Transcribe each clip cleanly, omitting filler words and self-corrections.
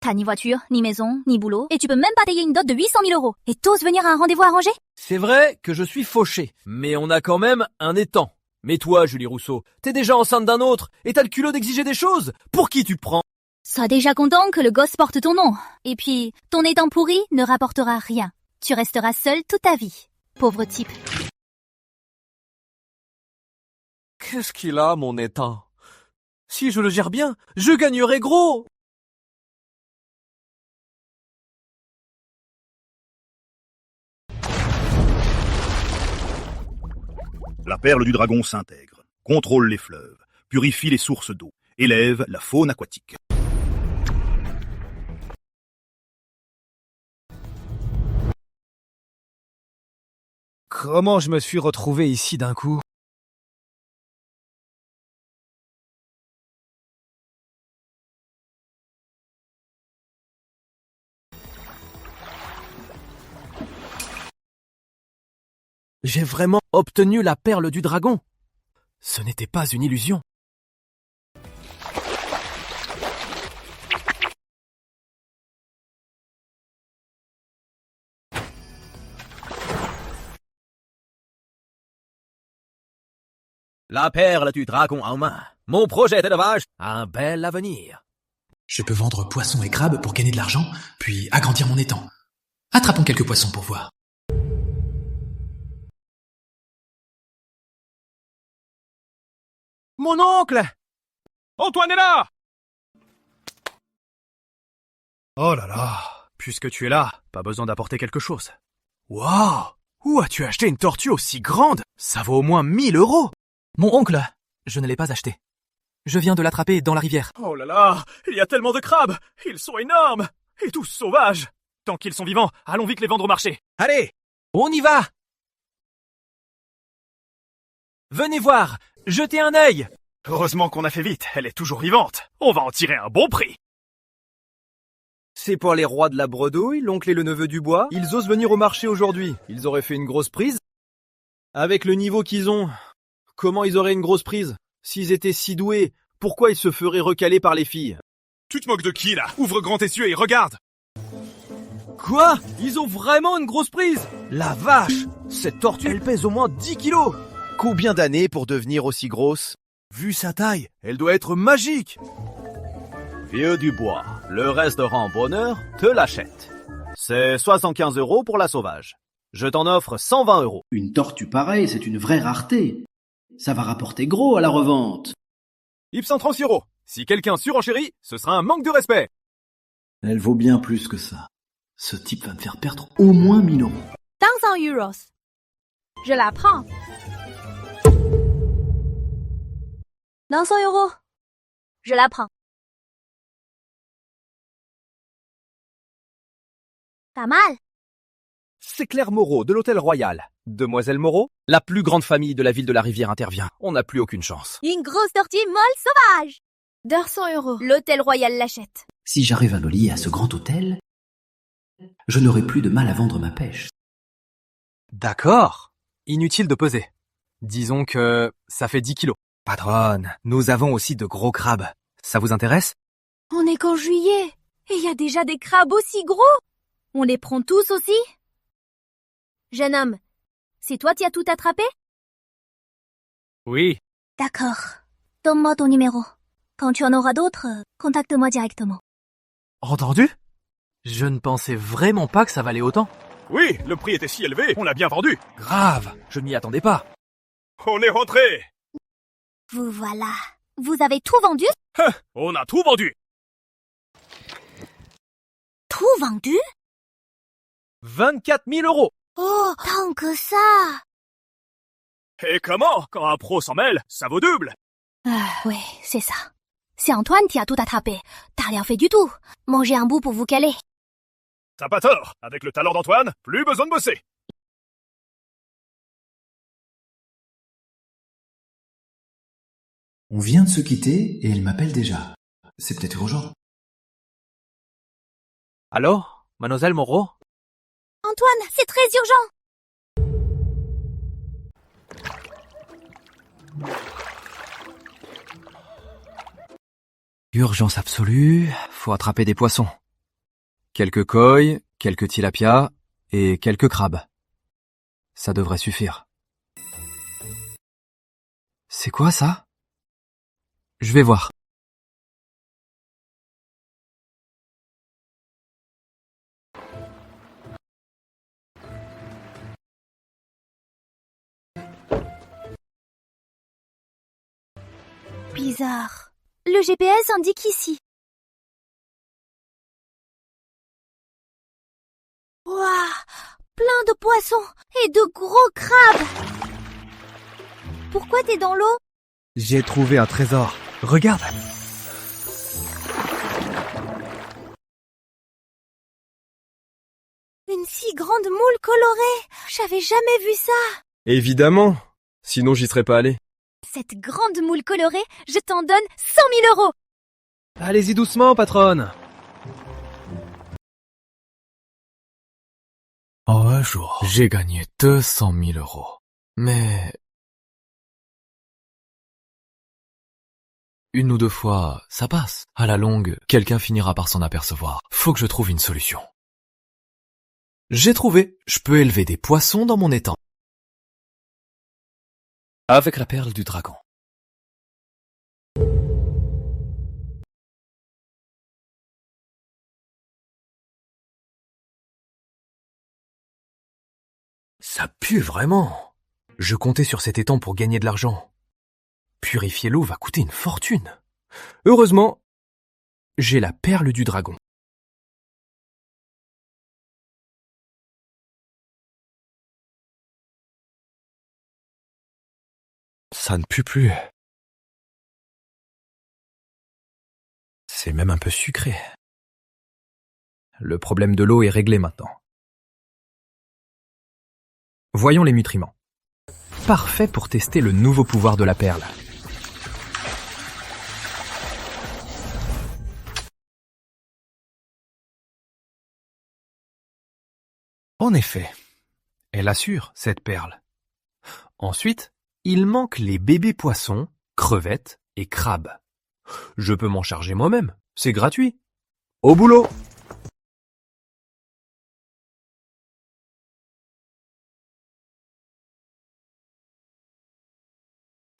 T'as ni voiture, ni maison, ni boulot, et tu peux même pas payer une dot de 800 000 euros. Et t'oses venir à un rendez-vous arrangé? C'est vrai que je suis fauché, mais on a quand même un étang. Mais toi, Julie Rousseau, t'es déjà enceinte d'un autre, et t'as le culot d'exiger des choses? Pour qui tu te prends? Sois déjà content que le gosse porte ton nom. Et puis, ton étang pourri ne rapportera rien. Tu resteras seul toute ta vie. Pauvre type. Qu'est-ce qu'il a, mon étang? Si je le gère bien, je gagnerai gros! La perle du dragon s'intègre, contrôle les fleuves, purifie les sources d'eau, élève la faune aquatique. Comment je me suis retrouvé ici d'un coup? J'ai vraiment obtenu la perle du dragon. Ce n'était pas une illusion. La perle du dragon en main. Mon projet d'élevage a un bel avenir. Je peux vendre poissons et crabes pour gagner de l'argent, puis agrandir mon étang. Attrapons quelques poissons pour voir. Mon oncle! Antoine est là! Oh là là, puisque tu es là, pas besoin d'apporter quelque chose. Waouh! Où as-tu acheté une tortue aussi grande? Ça vaut au moins 1000 euros! Mon oncle, je ne l'ai pas acheté. Je viens de l'attraper dans la rivière. Oh là là, il y a tellement de crabes! Ils sont énormes! Et tous sauvages! Tant qu'ils sont vivants, allons vite les vendre au marché! Allez, on y va! Venez voir, jetez un œil! Heureusement qu'on a fait vite, elle est toujours vivante! On va en tirer un bon prix! C'est pour les rois de la bredouille, l'oncle et le neveu du bois. Ils osent venir au marché aujourd'hui. Ils auraient fait une grosse prise. Avec le niveau qu'ils ont, comment ils auraient une grosse prise? S'ils étaient si doués, pourquoi ils se feraient recaler par les filles? Tu te moques de qui là? Ouvre grand tes yeux et regarde! Quoi? Ils ont vraiment une grosse prise? La vache! Cette tortue, elle pèse au moins 10 kilos! Combien d'années pour devenir aussi grosse? Vu sa taille, elle doit être magique! Vieux du bois, le restaurant Bonheur te l'achète. C'est 75 € pour la sauvage. Je t'en offre 120 €. Une tortue pareille, c'est une vraie rareté. Ça va rapporter gros à la revente. Ipsan 30 €. Si quelqu'un surenchérit, ce sera un manque de respect. Elle vaut bien plus que ça. Ce type va me faire perdre au moins 1000 euros. 500 euros. Je la prends. 900 euros. Je la prends. Pas mal. C'est Claire Moreau de l'Hôtel Royal. Demoiselle Moreau, la plus grande famille de la ville de la Rivière intervient. On n'a plus aucune chance. Une grosse tortue molle sauvage. 200 euros. L'Hôtel Royal l'achète. Si j'arrive à me lier à ce grand hôtel, je n'aurai plus de mal à vendre ma pêche. D'accord. Inutile de peser. Disons que ça fait 10 kilos. Patronne, nous avons aussi de gros crabes. Ça vous intéresse? On est qu'en juillet. Et il y a déjà des crabes aussi gros. On les prend tous aussi? Jeune homme, c'est toi qui as tout attrapé? Oui. D'accord. Donne-moi ton numéro. Quand tu en auras d'autres, contacte-moi directement. Entendu? Je ne pensais vraiment pas que ça valait autant. Oui, le prix était si élevé, on l'a bien vendu. Grave, je ne m'y attendais pas. On est rentré. Vous voilà. Vous avez tout vendu? On a tout vendu. Tout vendu? 24 000 €. Oh, tant que ça! Et comment? Quand un pro s'en mêle, ça vaut double. Ouais, c'est ça. C'est Antoine qui a tout attrapé. T'as rien fait du tout. Mangez un bout pour vous caler. T'as pas tort. Avec le talent d'Antoine, plus besoin de bosser. On vient de se quitter et elle m'appelle déjà. C'est peut-être urgent. Allô, mademoiselle Moreau? Antoine, c'est très urgent. Urgence absolue, faut attraper des poissons. quelques koi, quelques tilapias et quelques crabes. Ça devrait suffire. C'est quoi ça? Je vais voir. Bizarre. Le GPS indique ici. Waouh! Plein de poissons et de gros crabes! Pourquoi t'es dans l'eau? J'ai trouvé un trésor. Regarde. Une si grande moule colorée! J'avais jamais vu ça! Évidemment. Sinon, j'y serais pas allé. Cette grande moule colorée, je t'en donne 100 000 €! Allez-y doucement, patronne. En un jour, j'ai gagné 200 000 €. Mais... une ou deux fois, ça passe. À la longue, quelqu'un finira par s'en apercevoir. Faut que je trouve une solution. J'ai trouvé. Je peux élever des poissons dans mon étang. Avec la perle du dragon. Ça pue vraiment. Je comptais sur cet étang pour gagner de l'argent. Purifier l'eau va coûter une fortune. Heureusement, j'ai la perle du dragon. Ça ne pue plus. C'est même un peu sucré. Le problème de l'eau est réglé maintenant. Voyons les nutriments. Parfait pour tester le nouveau pouvoir de la perle. En effet, elle assure cette perle. Ensuite, il manque les bébés poissons, crevettes et crabes. Je peux m'en charger moi-même, c'est gratuit. Au boulot!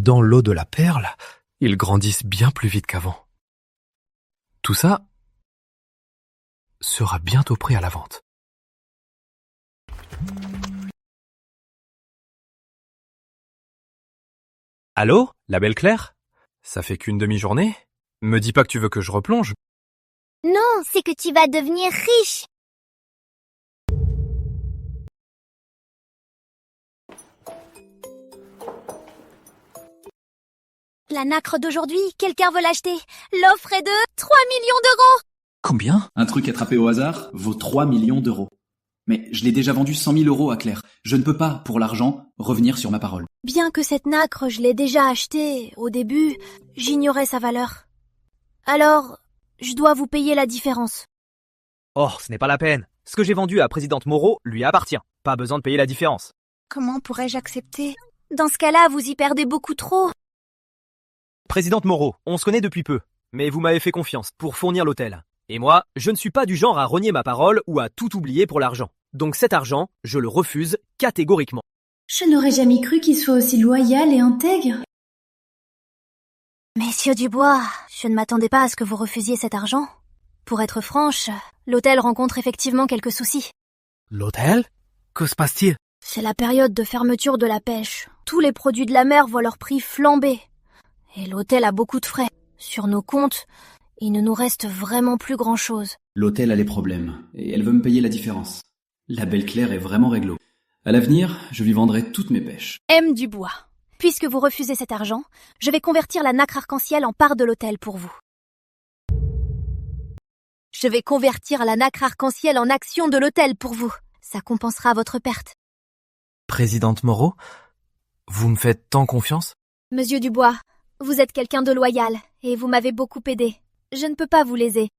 Dans l'eau de la perle, ils grandissent bien plus vite qu'avant. Tout ça sera bientôt prêt à la vente. Allô, la belle Claire? Ça fait qu'une demi-journée? Me dis pas que tu veux que je replonge. Non, c'est que tu vas devenir riche! La nacre d'aujourd'hui, quelqu'un veut l'acheter. L'offre est de 3 millions d'euros! Combien? Un truc attrapé au hasard vaut 3 millions d'euros. Mais je l'ai déjà vendu 100 000 € à Claire. Je ne peux pas, pour l'argent, revenir sur ma parole. Bien que cette nacre, je l'ai déjà achetée, au début, j'ignorais sa valeur. Alors, je dois vous payer la différence. Oh, ce n'est pas la peine. Ce que j'ai vendu à Présidente Moreau lui appartient. Pas besoin de payer la différence. Comment pourrais-je accepter? Dans ce cas-là, vous y perdez beaucoup trop. Présidente Moreau, on se connaît depuis peu, mais vous m'avez fait confiance pour fournir l'hôtel. Et moi, je ne suis pas du genre à renier ma parole ou à tout oublier pour l'argent. Donc cet argent, je le refuse catégoriquement. Je n'aurais jamais cru qu'il soit aussi loyal et intègre. Messieurs Dubois, je ne m'attendais pas à ce que vous refusiez cet argent. Pour être franche, l'hôtel rencontre effectivement quelques soucis. L'hôtel? Que se passe-t-il? C'est la période de fermeture de la pêche. Tous les produits de la mer voient leur prix flamber. Et l'hôtel a beaucoup de frais. Sur nos comptes, il ne nous reste vraiment plus grand-chose. L'hôtel a les problèmes, et elle veut me payer la différence. La belle Claire est vraiment réglo. À l'avenir, je lui vendrai toutes mes pêches. M. Dubois, puisque vous refusez cet argent, je vais convertir la nacre arc-en-ciel en part de l'hôtel pour vous. Je vais convertir la nacre arc-en-ciel en action de l'hôtel pour vous. Ça compensera votre perte. Présidente Moreau, vous me faites tant confiance? Monsieur Dubois, vous êtes quelqu'un de loyal, et vous m'avez beaucoup aidé. Je ne peux pas vous léser.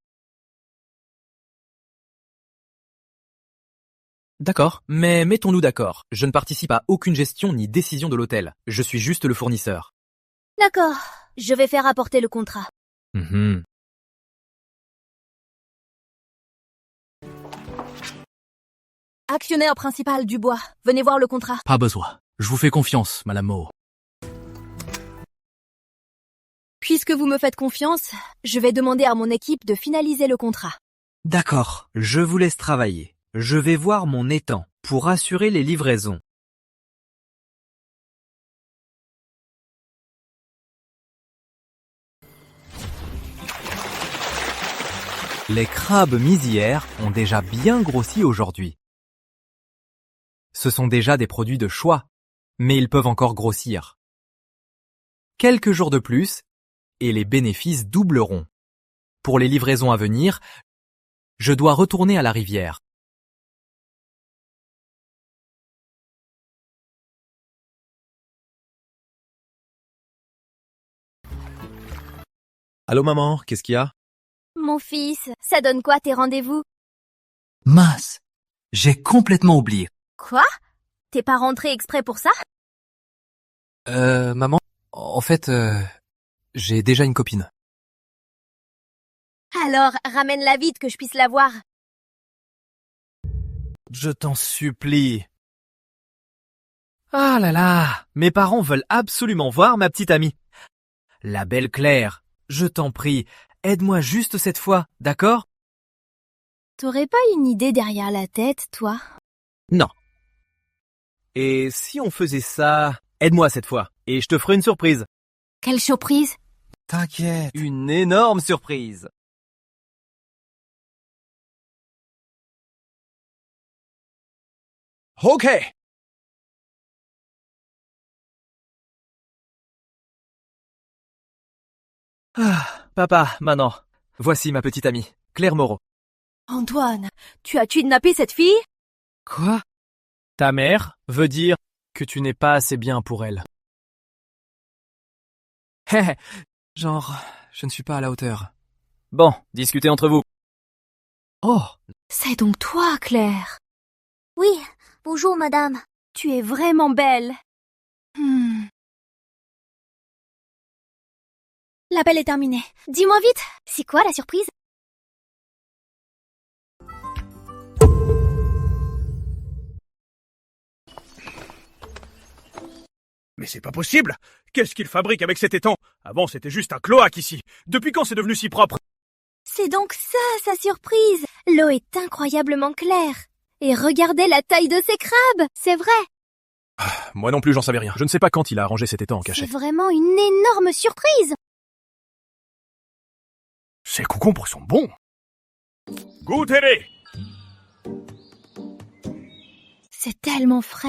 D'accord, mais mettons-nous d'accord. Je ne participe à aucune gestion ni décision de l'hôtel. Je suis juste le fournisseur. D'accord, je vais faire apporter le contrat. Actionnaire principal du bois, venez voir le contrat. Pas besoin. Je vous fais confiance, Madame Mo. Puisque vous me faites confiance, je vais demander à mon équipe de finaliser le contrat. D'accord, je vous laisse travailler. Je vais voir mon étang pour assurer les livraisons. Les crabes mis hier ont déjà bien grossi aujourd'hui. Ce sont déjà des produits de choix, mais ils peuvent encore grossir. Quelques jours de plus, et les bénéfices doubleront. Pour les livraisons à venir, je dois retourner à la rivière. Allô maman, qu'est-ce qu'il y a? Mon fils, ça donne quoi tes rendez-vous? Mince. J'ai complètement oublié. Quoi? T'es pas rentré exprès pour ça? Maman, en fait, j'ai déjà une copine. Alors, ramène-la vite que je puisse la voir. Je t'en supplie. Ah là là, mes parents veulent absolument voir ma petite amie. La belle Claire, je t'en prie, aide-moi juste cette fois, d'accord? T'aurais pas une idée derrière la tête, toi? Non. Et si on faisait ça, aide-moi cette fois, et je te ferai une surprise. Quelle surprise! T'inquiète. Une énorme surprise. Ok. Ah, papa, maman, voici ma petite amie, Claire Moreau. Antoine, tu as kidnappé cette fille? Quoi? Ta mère veut dire que tu n'es pas assez bien pour elle. Hé, Genre, je ne suis pas à la hauteur. bon, discutez entre vous. Oh, C'est donc toi, Claire. Oui, bonjour madame. Tu es vraiment belle. L'appel est terminé. Dis-moi vite, c'est quoi la surprise? Mais c'est pas possible! Qu'est-ce qu'il fabrique avec cet étang? Avant, c'était juste un cloaque ici. Depuis quand c'est devenu si propre? C'est donc ça, sa surprise. L'eau est incroyablement claire. Et regardez la taille de ces crabes, c'est vrai. Moi non plus, j'en savais rien. Je ne sais pas quand il a arrangé cet étang en C'est cachette. vraiment une énorme surprise. Ces concombres sont bons! Goûtez-les! C'est tellement frais.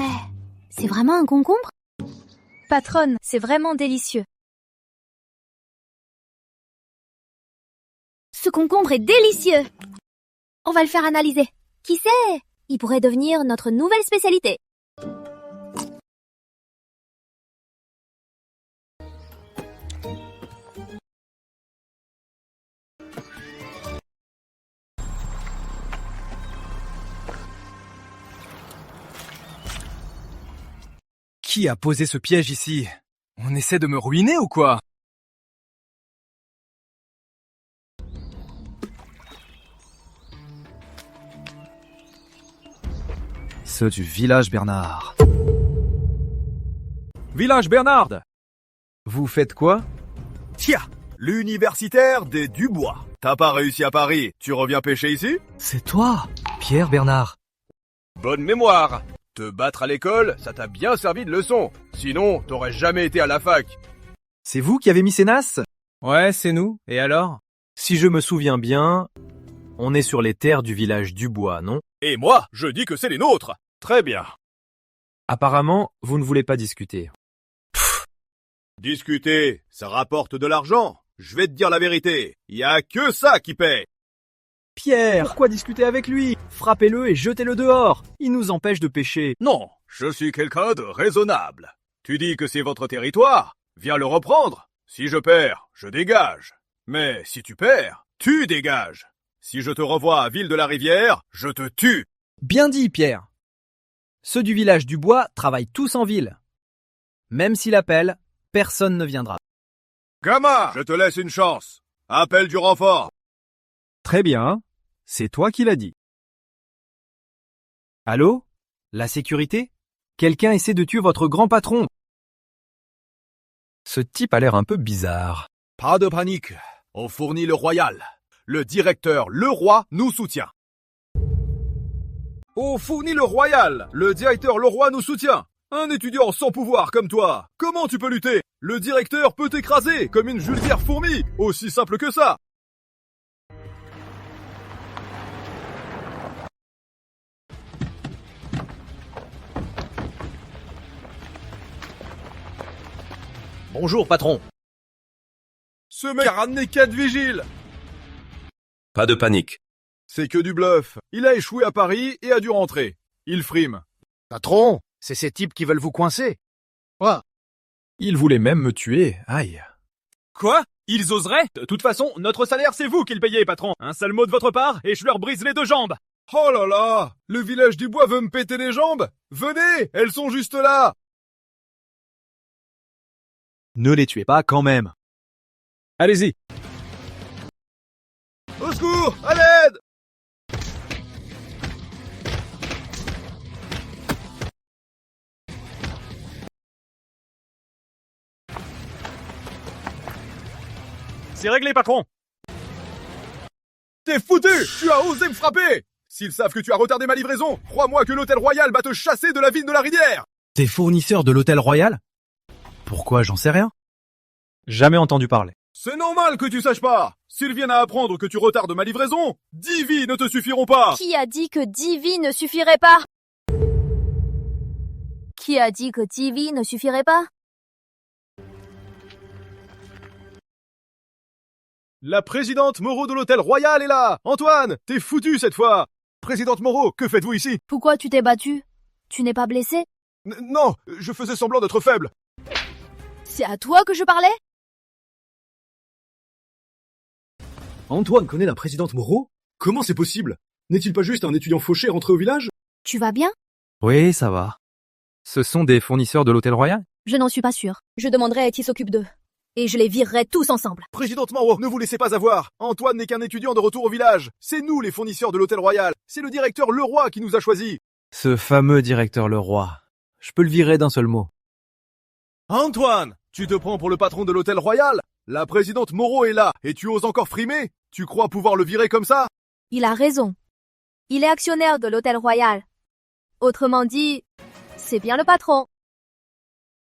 C'est vraiment un concombre? Patronne, c'est vraiment délicieux. Ce concombre est délicieux. On va le faire analyser. Qui sait? Il pourrait devenir notre nouvelle spécialité. qui a posé ce piège ici? On essaie de me ruiner ou quoi? Ceux du village Bernard. Village Bernard! Vous faites quoi? Tiens, l'universitaire des Dubois. T'as pas réussi à Paris, tu reviens pêcher ici? C'est toi, Pierre Bernard. Bonne mémoire. Te battre à l'école, ça t'a bien servi de leçon. Sinon, t'aurais jamais été à la fac. C'est vous qui avez mis ces nasses? Ouais, c'est nous. Et alors? Si je me souviens bien, on est sur les terres du village Dubois, non? Et moi, je dis que c'est les nôtres. Très bien. Apparemment, vous ne voulez pas discuter. Discuter, ça rapporte de l'argent. Je vais te dire la vérité. Y a que ça qui paie. Pierre, pourquoi discuter avec lui? Frappez-le et jetez-le dehors. Il nous empêche de pêcher. Non, je suis quelqu'un de raisonnable. Tu dis que c'est votre territoire. Viens le reprendre. Si je perds, je dégage. Mais si tu perds, tu dégages. Si je te revois à Ville de la Rivière, je te tue. Bien dit, Pierre. Ceux du village Dubois travaillent tous en ville. Même s'il appelle, personne ne viendra. Gamin, je te laisse une chance. Appelle du renfort. Très bien, c'est toi qui l'as dit. Allô? La sécurité? Quelqu'un essaie de tuer votre grand patron. Ce type a l'air un peu bizarre. Pas de panique. On fournit le royal. Le directeur, le roi, nous soutient. On fournit le royal. Le directeur, le roi, nous soutient. Un étudiant sans pouvoir comme toi, comment tu peux lutter? Le directeur peut t'écraser comme une vulgaire fourmi. Aussi simple que ça. Bonjour, patron. Ce mec a ramené 4 vigiles. Pas de panique. C'est que du bluff. Il a échoué à Paris et a dû rentrer. Il frime. Patron, c'est ces types qui veulent vous coincer. Il voulait même me tuer, aïe. Quoi? Ils oseraient? De toute façon, notre salaire, c'est vous qui le payez, patron. Un sale mot de votre part, et je leur brise les 2 jambes. Oh là là! Le village du bois veut me péter les jambes? Venez! Elles sont juste là! Ne les tuez pas quand même. Allez-y. Au secours! À l'aide! C'est réglé, patron. T'es foutu! Tu as osé me frapper! S'ils savent que tu as retardé ma livraison, crois-moi que l'hôtel Royal va te chasser de la ville de la Rivière! T'es fournisseur de l'hôtel Royal? Pourquoi, j'en sais rien. Jamais entendu parler. C'est normal que tu saches pas! S'ils viennent à apprendre que tu retardes ma livraison, 10 vies ne te suffiront pas! Qui a dit que 10 vies ne suffirait pas? Qui a dit que 10 vies ne suffirait pas? La présidente Moreau de l'hôtel Royal est là! Antoine, t'es foutu cette fois! Présidente Moreau, que faites-vous ici? Pourquoi tu t'es battu? Tu n'es pas blessé? Non, je faisais semblant d'être faible. C'est à toi que je parlais? Antoine connaît la présidente Moreau? Comment c'est possible? N'est-il pas juste un étudiant fauché rentré au village? Tu vas bien? Oui, ça va. Ce sont des fournisseurs de l'Hôtel Royal? Je n'en suis pas sûre. Je demanderai à qui s'occupe d'eux. Et je les virerai tous ensemble. Présidente Moreau, ne vous laissez pas avoir. Antoine n'est qu'un étudiant de retour au village. C'est nous les fournisseurs de l'hôtel Royal. C'est le directeur Leroy qui nous a choisis. Ce fameux directeur Leroy. Je peux le virer d'un seul mot. Antoine, tu te prends pour le patron de l'hôtel Royal? La présidente Moreau est là et tu oses encore frimer? Tu crois pouvoir le virer comme ça? Il a raison. Il est actionnaire de l'hôtel Royal. Autrement dit, c'est bien le patron.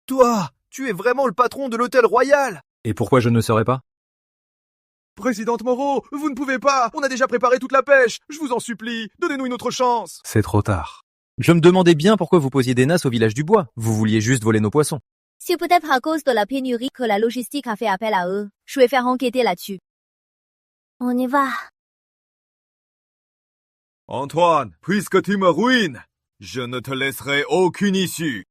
Toi, tu es vraiment le patron de l'hôtel Royal. Et pourquoi je ne serais pas? Présidente Moreau, vous ne pouvez pas. On a déjà préparé toute la pêche. Je vous en supplie, donnez-nous une autre chance. C'est trop tard. Je me demandais bien pourquoi vous posiez des nasses au village du bois. Vous vouliez juste voler nos poissons. C'est peut-être à cause de la pénurie que la logistique a fait appel à eux. Je vais faire enquêter là-dessus. On y va. Antoine, puisque tu me ruines, je ne te laisserai aucune issue.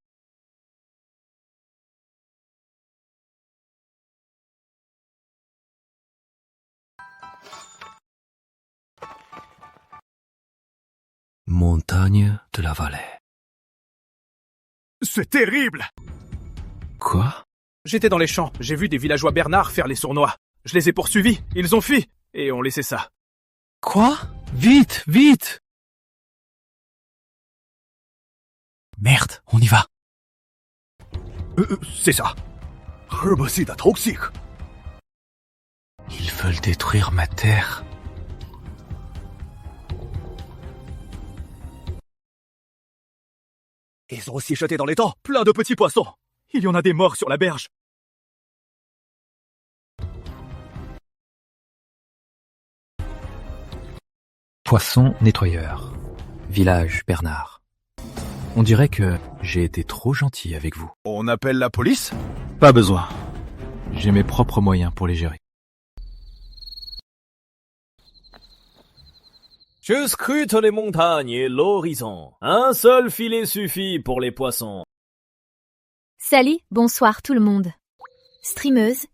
Montagne de la vallée. C'est terrible! Quoi? J'étais dans les champs, j'ai vu des villageois Bernard faire les sournois. Je les ai poursuivis, ils ont fui, et ont laissé ça. Quoi? Vite, vite! Merde, on y va. C'est ça. Herbicide toxique. Ils veulent détruire ma terre. Ils ont aussi jeté dans l'étang plein de petits poissons. Il y en a des morts sur la berge. Poisson nettoyeur. Village Bernard. On dirait que j'ai été trop gentil avec vous. On appelle la police? Pas besoin. J'ai mes propres moyens pour les gérer. Je scrute les montagnes et l'horizon. Un seul filet suffit pour les poissons. Salut, bonsoir tout le monde. Streameuse,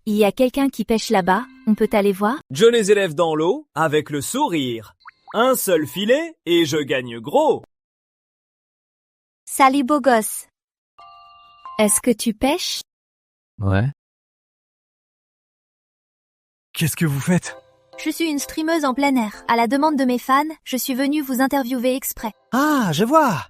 il y a quelqu'un qui pêche là-bas, on peut aller voir? Je les élève dans l'eau avec le sourire. Un seul filet et je gagne gros. Salut beau gosse. Est-ce que tu pêches? Ouais. Qu'est-ce que vous faites? Je suis une streameuse en plein air. À la demande de mes fans, je suis venue vous interviewer exprès. Ah, je vois.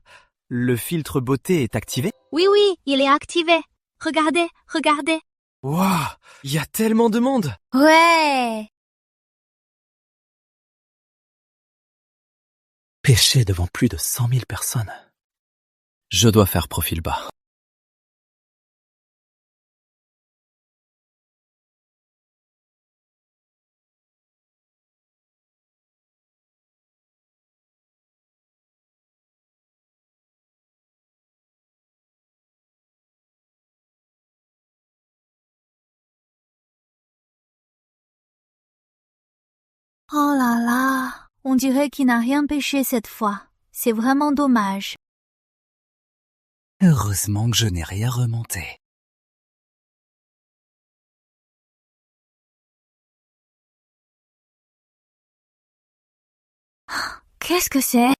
Le filtre beauté est activé? Oui, il est activé. Regardez, regardez. Waouh, il y a tellement de monde. Ouais. Pêcher devant plus de 100 000 personnes. Je dois faire profil bas. Oh là là, on dirait qu'il n'a rien pêché cette fois. C'est vraiment dommage. Heureusement que je n'ai rien remonté. Qu'est-ce que c'est?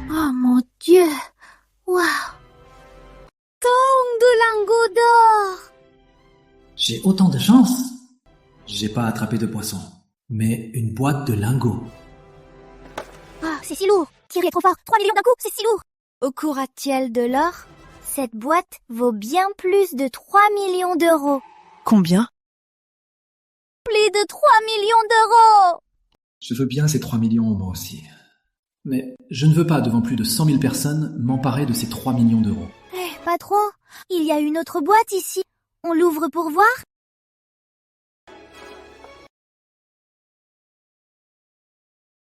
Oh mon Dieu! Waouh! Tonne de lingots d'or! J'ai autant de chance. J'ai pas attrapé de poisson, mais une boîte de lingots. Ah, c'est si lourd! Tirez trop fort! 3 millions d'un coup, c'est si lourd! Au courra-t-il de l'or? Cette boîte vaut bien plus de 3 millions d'euros. Combien? Plus de 3 millions d'euros! Je veux bien ces 3 millions moi aussi. Mais je ne veux pas, devant plus de 100 000 personnes, m'emparer de ces 3 millions d'euros. Eh, pas trop. Il y a une autre boîte ici. On l'ouvre pour voir?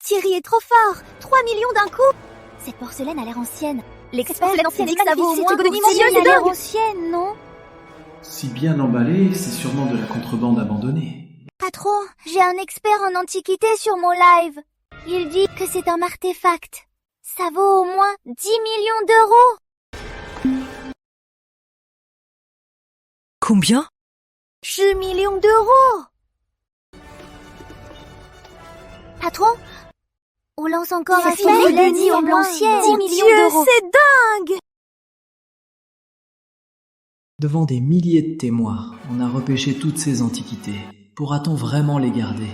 Thierry est trop fort. 3 millions d'un coup. Cette porcelaine a l'air ancienne. L'expert dit que ça vaut au moins pour 6 millions a l'air ancienne, non? Si bien emballé, c'est sûrement de la contrebande abandonnée. Patron, j'ai un expert en antiquité sur mon live. Il dit que c'est un artefact. Ça vaut au moins 10 millions d'euros. Combien? 10 millions d'euros. Patron, on lance encore un porcelaine en ancienne. 10 millions d'euros. C'est dingue! Devant des milliers de témoins, on a repêché toutes ces antiquités. Pourra-t-on vraiment les garder?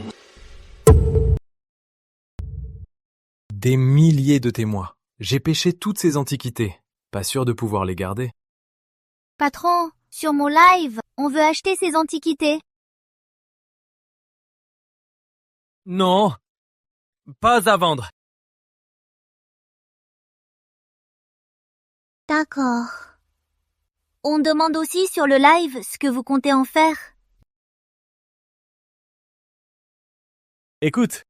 Des milliers de témoins. J'ai pêché toutes ces antiquités. Pas sûr de pouvoir les garder. Patron, sur mon live, on veut acheter ces antiquités. Non, pas à vendre. D'accord. On demande aussi sur le live ce que vous comptez en faire. Écoute.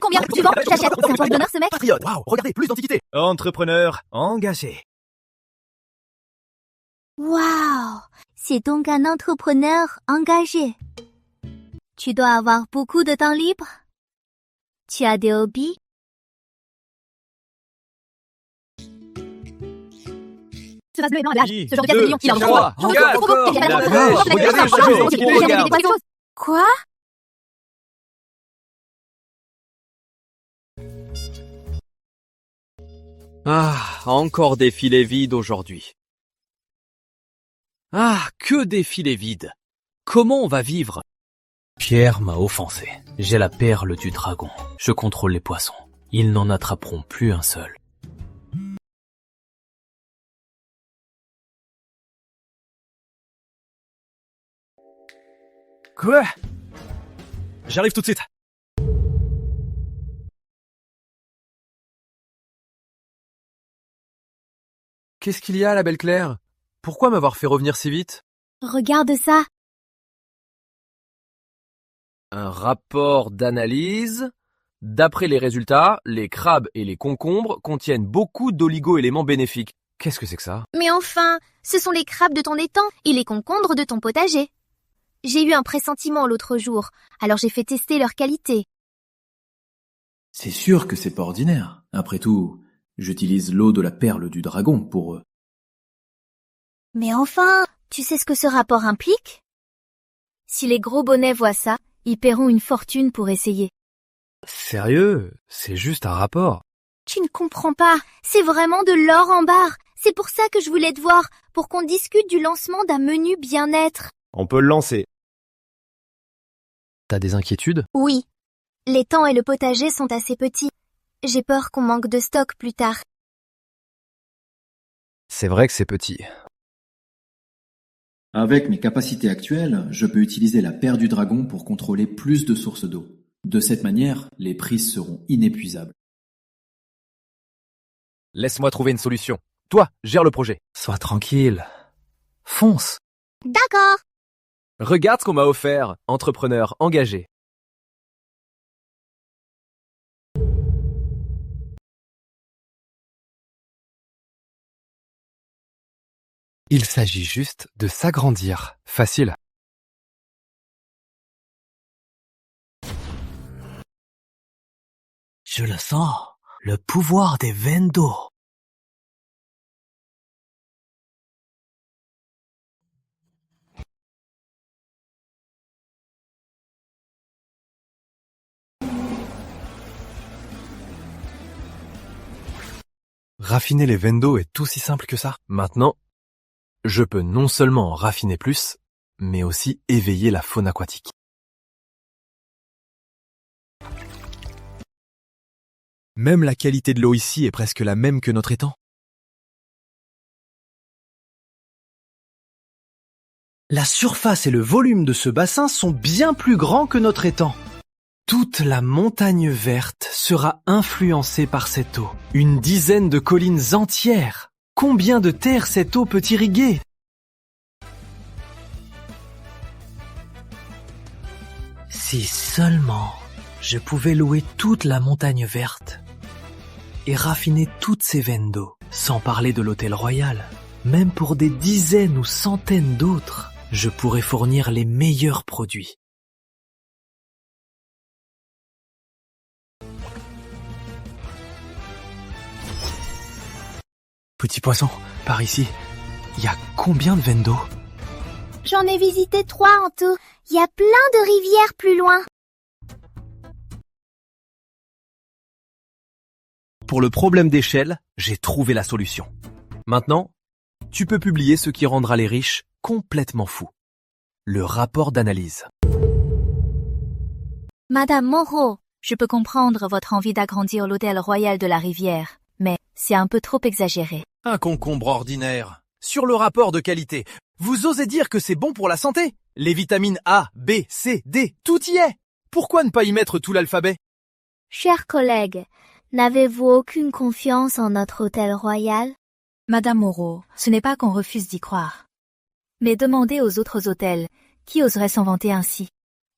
Combien tu vends? J'achète. C'est un poste d'honneur ce mec? Patriote. Waouh, regardez, plus d'antiquités. Entrepreneur engagé. Waouh! C'est donc un entrepreneur engagé. Tu dois avoir beaucoup de temps libre? Tu as des hobbies? Ce vase bleu et blanc à l'âge. Ce genre de millions. Il en trois, quatre, regardez, Quoi? Ah, encore des filets vides aujourd'hui. Ah, que des filets vides. Comment on va vivre? Pierre m'a offensé. J'ai la perle du dragon. Je contrôle les poissons. Ils n'en attraperont plus un seul. Quoi? J'arrive tout de suite. Qu'est-ce qu'il y a, la belle Claire? Pourquoi m'avoir fait revenir si vite? Regarde ça. Un rapport d'analyse. D'après les résultats, les crabes et les concombres contiennent beaucoup d'oligo-éléments bénéfiques. Qu'est-ce que c'est que ça? Mais enfin, ce sont les crabes de ton étang et les concombres de ton potager. J'ai eu un pressentiment l'autre jour, alors j'ai fait tester leur qualité. C'est sûr que c'est pas ordinaire. Après tout, j'utilise l'eau de la perle du dragon pour eux. Mais enfin, tu sais ce que ce rapport implique? Si les gros bonnets voient ça, ils paieront une fortune pour essayer. Sérieux, c'est juste un rapport. Tu ne comprends pas, c'est vraiment de l'or en barre. C'est pour ça que je voulais te voir, pour qu'on discute du lancement d'un menu bien-être. On peut le lancer. T'as des inquiétudes? Oui. L'étang et le potager sont assez petits. J'ai peur qu'on manque de stock plus tard. C'est vrai que c'est petit. Avec mes capacités actuelles, je peux utiliser la paire du dragon pour contrôler plus de sources d'eau. De cette manière, les prises seront inépuisables. Laisse-moi trouver une solution. Toi, gère le projet. Sois tranquille. Fonce. D'accord. Regarde ce qu'on m'a offert, entrepreneur engagé. Il s'agit juste de s'agrandir. Facile. Je le sens, le pouvoir des veines d'eau. Raffiner les veines d'eau est aussi simple que ça. Maintenant, je peux non seulement en raffiner plus, mais aussi éveiller la faune aquatique. Même la qualité de l'eau ici est presque la même que notre étang. La surface et le volume de ce bassin sont bien plus grands que notre étang. Toute la montagne verte sera influencée par cette eau. Une dizaine de collines entières. Combien de terres cette eau peut irriguer? Si seulement je pouvais louer toute la montagne verte et raffiner toutes ces veines d'eau, sans parler de l'hôtel royal, même pour des dizaines ou centaines d'autres, je pourrais fournir les meilleurs produits. Petit poisson, par ici. Il y a combien de veines d'eau? J'en ai visité 3 en tout. Il y a plein de rivières plus loin. Pour le problème d'échelle, j'ai trouvé la solution. Maintenant, tu peux publier ce qui rendra les riches complètement fous. Le rapport d'analyse. Madame Moreau, je peux comprendre votre envie d'agrandir l'hôtel royal de la rivière, mais c'est un peu trop exagéré. Un concombre ordinaire. Sur le rapport de qualité, vous osez dire que c'est bon pour la santé? Les vitamines A, B, C, D, tout y est. Pourquoi ne pas y mettre tout l'alphabet? Chers collègues, n'avez-vous aucune confiance en notre hôtel royal? Madame Moreau, ce n'est pas qu'on refuse d'y croire. Mais demandez aux autres hôtels, qui oserait s'en vanter ainsi?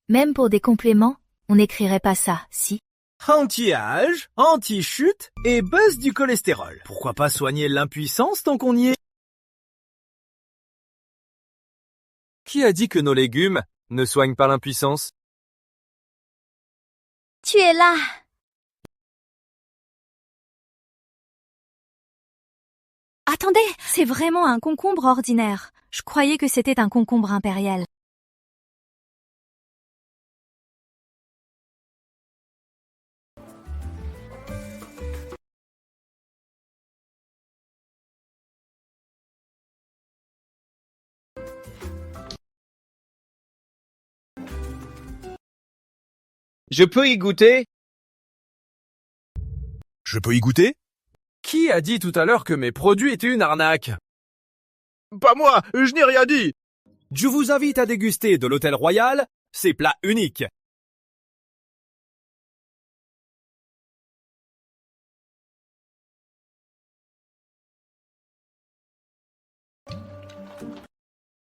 Même pour des compléments, on n'écrirait pas ça, si? Anti-âge, anti-chute et baisse du cholestérol. Pourquoi pas soigner l'impuissance tant qu'on y est? Qui a dit que nos légumes ne soignent pas l'impuissance? Tu es là. Attendez, c'est vraiment un concombre ordinaire. Je croyais que c'était un concombre impérial. Je peux y goûter? Je peux y goûter? Qui a dit tout à l'heure que mes produits étaient une arnaque? Pas moi, je n'ai rien dit. Je vous invite à déguster de l'hôtel royal ses plats uniques.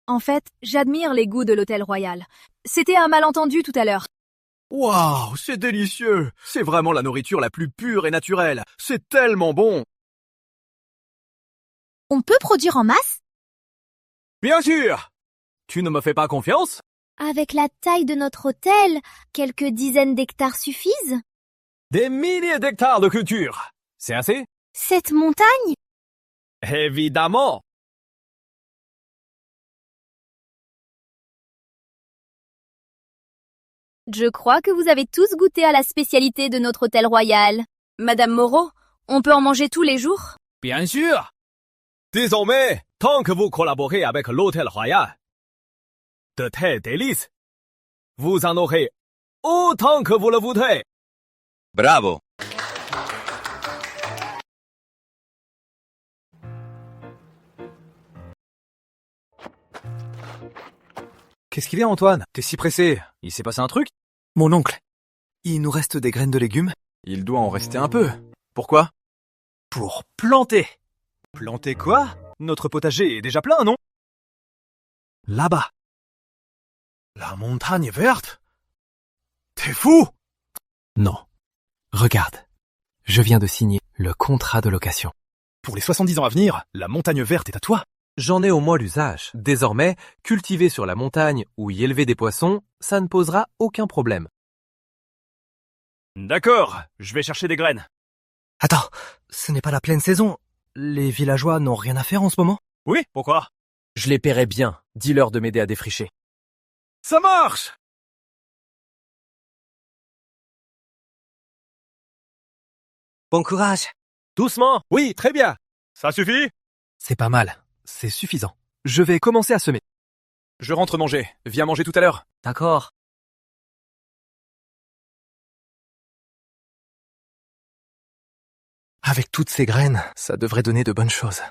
En fait, j'admire les goûts de l'hôtel royal. C'était un malentendu tout à l'heure. Waouh, c'est délicieux. C'est vraiment la nourriture la plus pure et naturelle. C'est tellement bon. On peut produire en masse? Bien sûr! Tu ne me fais pas confiance? Avec la taille de notre hôtel, quelques dizaines d'hectares suffisent? Des milliers d'hectares de culture. C'est assez? Cette montagne? Évidemment! Je crois que vous avez tous goûté à la spécialité de notre hôtel royal. Madame Moreau, on peut en manger tous les jours? Bien sûr. Désormais, tant que vous collaborez avec l'Hôtel Royal, de tels délices, vous en aurez autant que vous le voudrez. Bravo. Qu'est-ce qu'il y a, Antoine? T'es si pressé. Il s'est passé un truc? Mon oncle, il nous reste des graines de légumes. Il doit en rester un peu. Pourquoi? Pour planter. Planter quoi? Notre potager est déjà plein, non? Là-bas. La montagne verte? T'es fou? Non. Regarde. Je viens de signer le contrat de location. Pour les 70 ans à venir, la montagne verte est à toi. J'en ai au moins l'usage. Désormais, cultiver sur la montagne ou y élever des poissons, ça ne posera aucun problème. D'accord, je vais chercher des graines. Attends, ce n'est pas la pleine saison. Les villageois n'ont rien à faire en ce moment? Oui, pourquoi? Je les paierai bien. Dis-leur de m'aider à défricher. Ça marche! Bon courage. Doucement. Oui, très bien. Ça suffit? C'est pas mal. C'est suffisant. Je vais commencer à semer. Je rentre manger. Viens manger tout à l'heure. D'accord. Avec toutes ces graines, ça devrait donner de bonnes choses.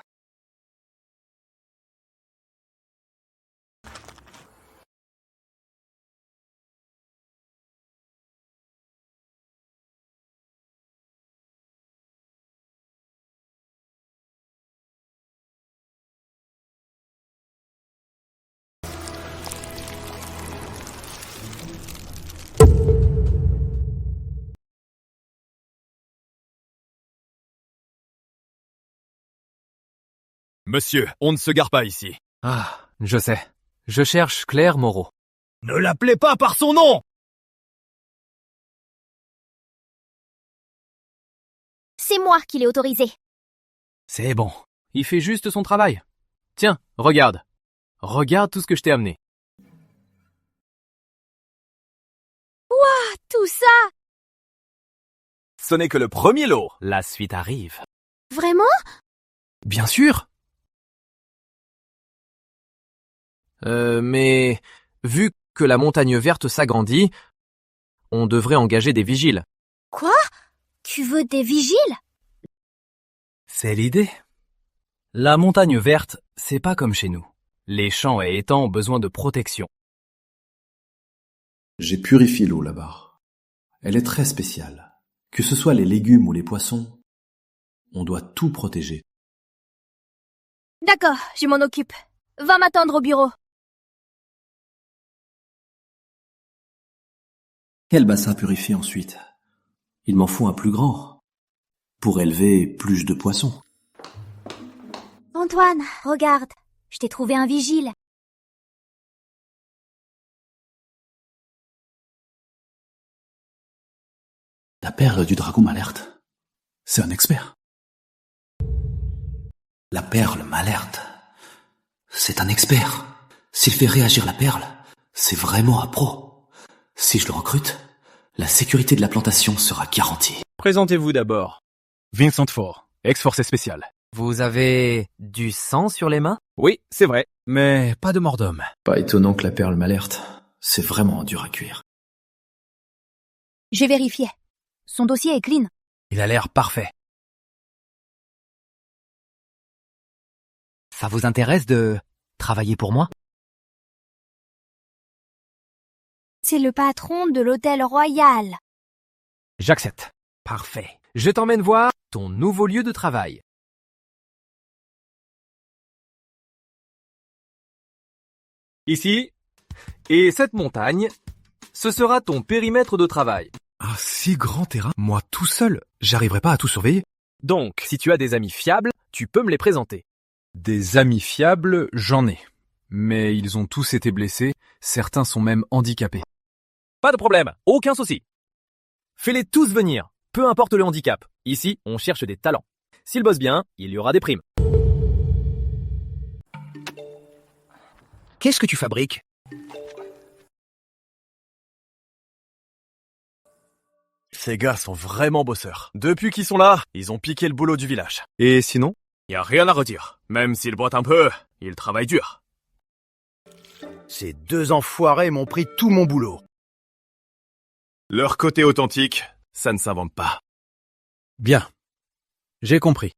Monsieur, on ne se gare pas ici. Ah, je sais. Je cherche Claire Moreau. Ne l'appelez pas par son nom! C'est moi qui l'ai autorisé. C'est bon. Il fait juste son travail. Tiens, regarde. Regarde tout ce que je t'ai amené. Ouah, tout ça! Ce n'est que le premier lot. La suite arrive. Vraiment? Bien sûr. Mais vu que la montagne verte s'agrandit, on devrait engager des vigiles. Quoi? Tu veux des vigiles? C'est l'idée. La montagne verte, c'est pas comme chez nous. Les champs et étangs ont besoin de protection. J'ai purifié l'eau là-bas. Elle est très spéciale. Que ce soit les légumes ou les poissons, on doit tout protéger. D'accord, je m'en occupe. Va m'attendre au bureau. Quel bassin purifier ensuite? Il m'en faut un plus grand, pour élever plus de poissons. Antoine, regarde, je t'ai trouvé un vigile. La perle du dragon m'alerte. C'est un expert. La perle m'alerte. C'est un expert. S'il fait réagir la perle, c'est vraiment un pro. Si je le recrute, la sécurité de la plantation sera garantie. Présentez-vous d'abord. Vincent Ford, ex-force spéciale. Vous avez du sang sur les mains? Oui, c'est vrai, mais pas de mort d'homme. Pas étonnant que la perle m'alerte. C'est vraiment dur à cuire. J'ai vérifié. Son dossier est clean. Il a l'air parfait. Ça vous intéresse de travailler pour moi? C'est le patron de l'hôtel royal. J'accepte. Parfait. Je t'emmène voir ton nouveau lieu de travail. Ici, et cette montagne, ce sera ton périmètre de travail. Un si grand terrain, moi tout seul, j'arriverai pas à tout surveiller. Donc, si tu as des amis fiables, tu peux me les présenter. Des amis fiables, j'en ai. Mais ils ont tous été blessés, certains sont même handicapés. Pas de problème, aucun souci. Fais-les tous venir, peu importe le handicap. Ici, on cherche des talents. S'ils bossent bien, il y aura des primes. Qu'est-ce que tu fabriques? Ces gars sont vraiment bosseurs. Depuis qu'ils sont là, ils ont piqué le boulot du village. Et sinon? Y a rien à redire. Même s'ils boitent un peu, ils travaillent dur. Ces deux enfoirés m'ont pris tout mon boulot. Leur côté authentique, ça ne s'invente pas. Bien. J'ai compris.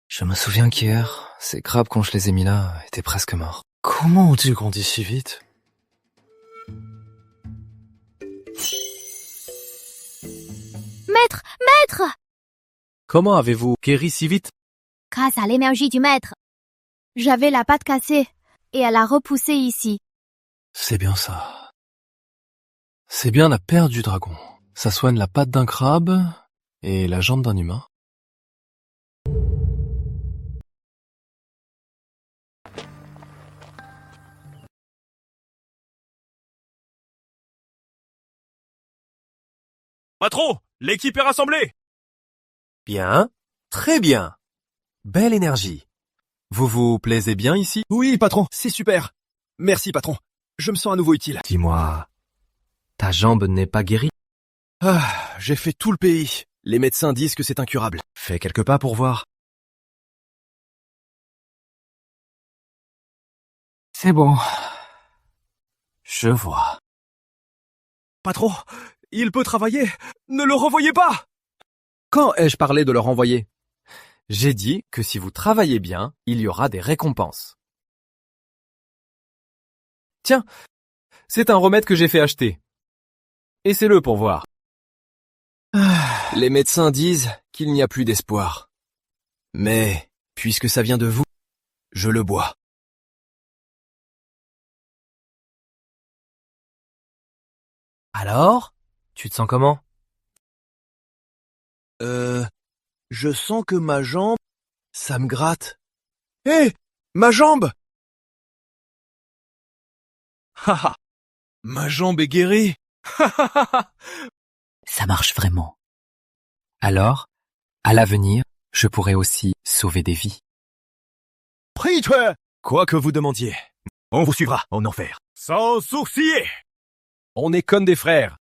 Je me souviens qu'hier, ces crabes quand je les ai mis là étaient presque morts. Comment ont-ils grandi si vite? Maître! Maître! Comment avez-vous guéri si vite? Grâce à l'énergie du maître. J'avais la patte cassée et elle a repoussé ici. C'est bien ça. C'est bien la paire du dragon. Ça soigne la patte d'un crabe et la jambe d'un humain. Patron, l'équipe est rassemblée! Bien, très bien. Belle énergie. Vous vous plaisez bien ici? Oui, patron, c'est super. Merci, patron. Je me sens à nouveau utile. Dis-moi, ta jambe n'est pas guérie? Ah, j'ai fait tout le pays. Les médecins disent que c'est incurable. Fais quelques pas pour voir. C'est bon. Je vois. Patron, il peut travailler. Ne le renvoyez pas! Quand ai-je parlé de le renvoyer? J'ai dit que si vous travaillez bien, il y aura des récompenses. Tiens, c'est un remède que j'ai fait acheter. Essaie-le pour voir. Les médecins disent qu'il n'y a plus d'espoir. Mais, puisque ça vient de vous, je le bois. Alors, tu te sens comment? Je sens que ma jambe, ça me gratte. Hé, ma jambe! Haha, ma jambe est guérie. Ça marche vraiment. Alors, à l'avenir, je pourrai aussi sauver des vies. Prêtre! Quoi que vous demandiez, on vous suivra en enfer. Sans sourciller! On est comme des frères.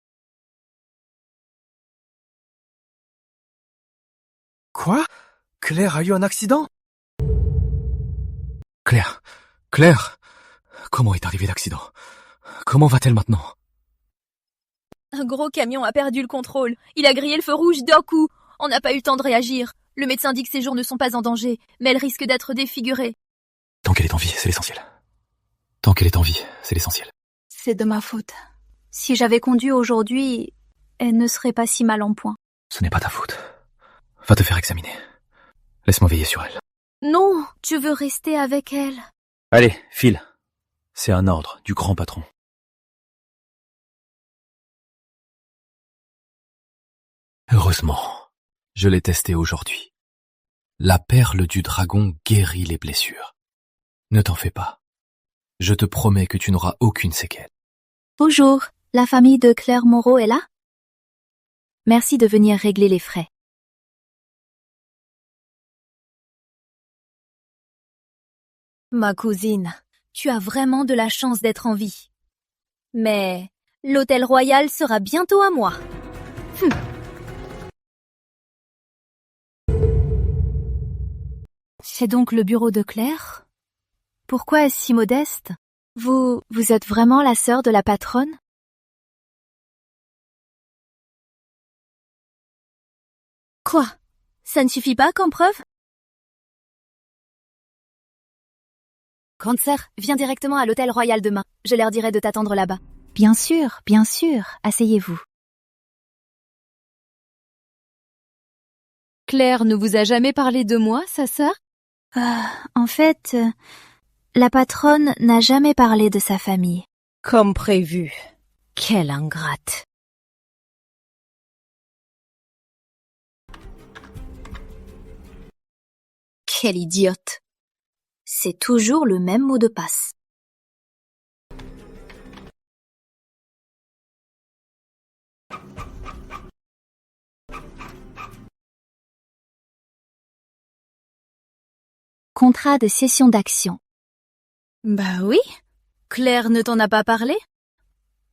Quoi? Claire a eu un accident? Claire, comment est arrivé l'accident? Comment va-t-elle maintenant? Un gros camion a perdu le contrôle. Il a grillé le feu rouge d'un coup. On n'a pas eu le temps de réagir. Le médecin dit que ses jours ne sont pas en danger, mais elle risque d'être défigurée. Tant qu'elle est en vie, c'est l'essentiel. Tant qu'elle est en vie, c'est l'essentiel. C'est de ma faute. Si j'avais conduit aujourd'hui, elle ne serait pas si mal en point. Ce n'est pas ta faute. Va te faire examiner. Laisse-moi veiller sur elle. Non, je veux rester avec elle. Allez, file. C'est un ordre du grand patron. Heureusement, je l'ai testé aujourd'hui. La perle du dragon guérit les blessures. Ne t'en fais pas. Je te promets que tu n'auras aucune séquelle. Bonjour, la famille de Claire Moreau est là? Merci de venir régler les frais. Ma cousine, tu as vraiment de la chance d'être en vie. Mais l'hôtel royal sera bientôt à moi. C'est donc le bureau de Claire? Pourquoi est-ce si modeste? Vous êtes vraiment la sœur de la patronne? Quoi? Ça ne suffit pas comme preuve? Grande sœur, viens directement à l'hôtel royal demain. Je leur dirai de t'attendre là-bas. Bien sûr, asseyez-vous. Claire ne vous a jamais parlé de moi, sa sœur? En fait, la patronne n'a jamais parlé de sa famille. Comme prévu. Quelle ingrate. Quelle idiote. C'est toujours le même mot de passe. Contrat de cession d'actions. Bah oui. Claire ne t'en a pas parlé?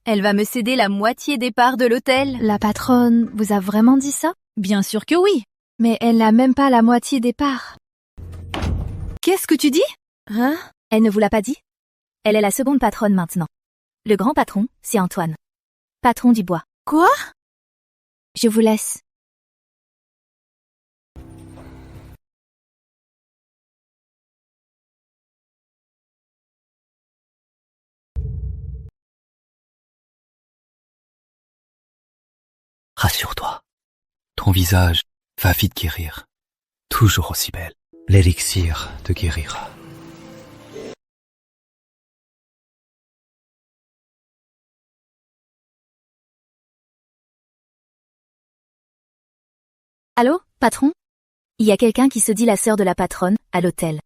Elle va me céder la moitié des parts de l'hôtel. La patronne vous a vraiment dit ça? Bien sûr que oui. Mais elle n'a même pas la moitié des parts. Qu'est-ce que tu dis? Hein? Elle ne vous l'a pas dit? Elle est la seconde patronne maintenant. Le grand patron, c'est Antoine. Patron du bois. Quoi? Je vous laisse. Rassure-toi, ton visage va vite guérir. Toujours aussi belle. L'élixir te guérira. Allô, patron? Il y a quelqu'un qui se dit la sœur de la patronne, à l'hôtel.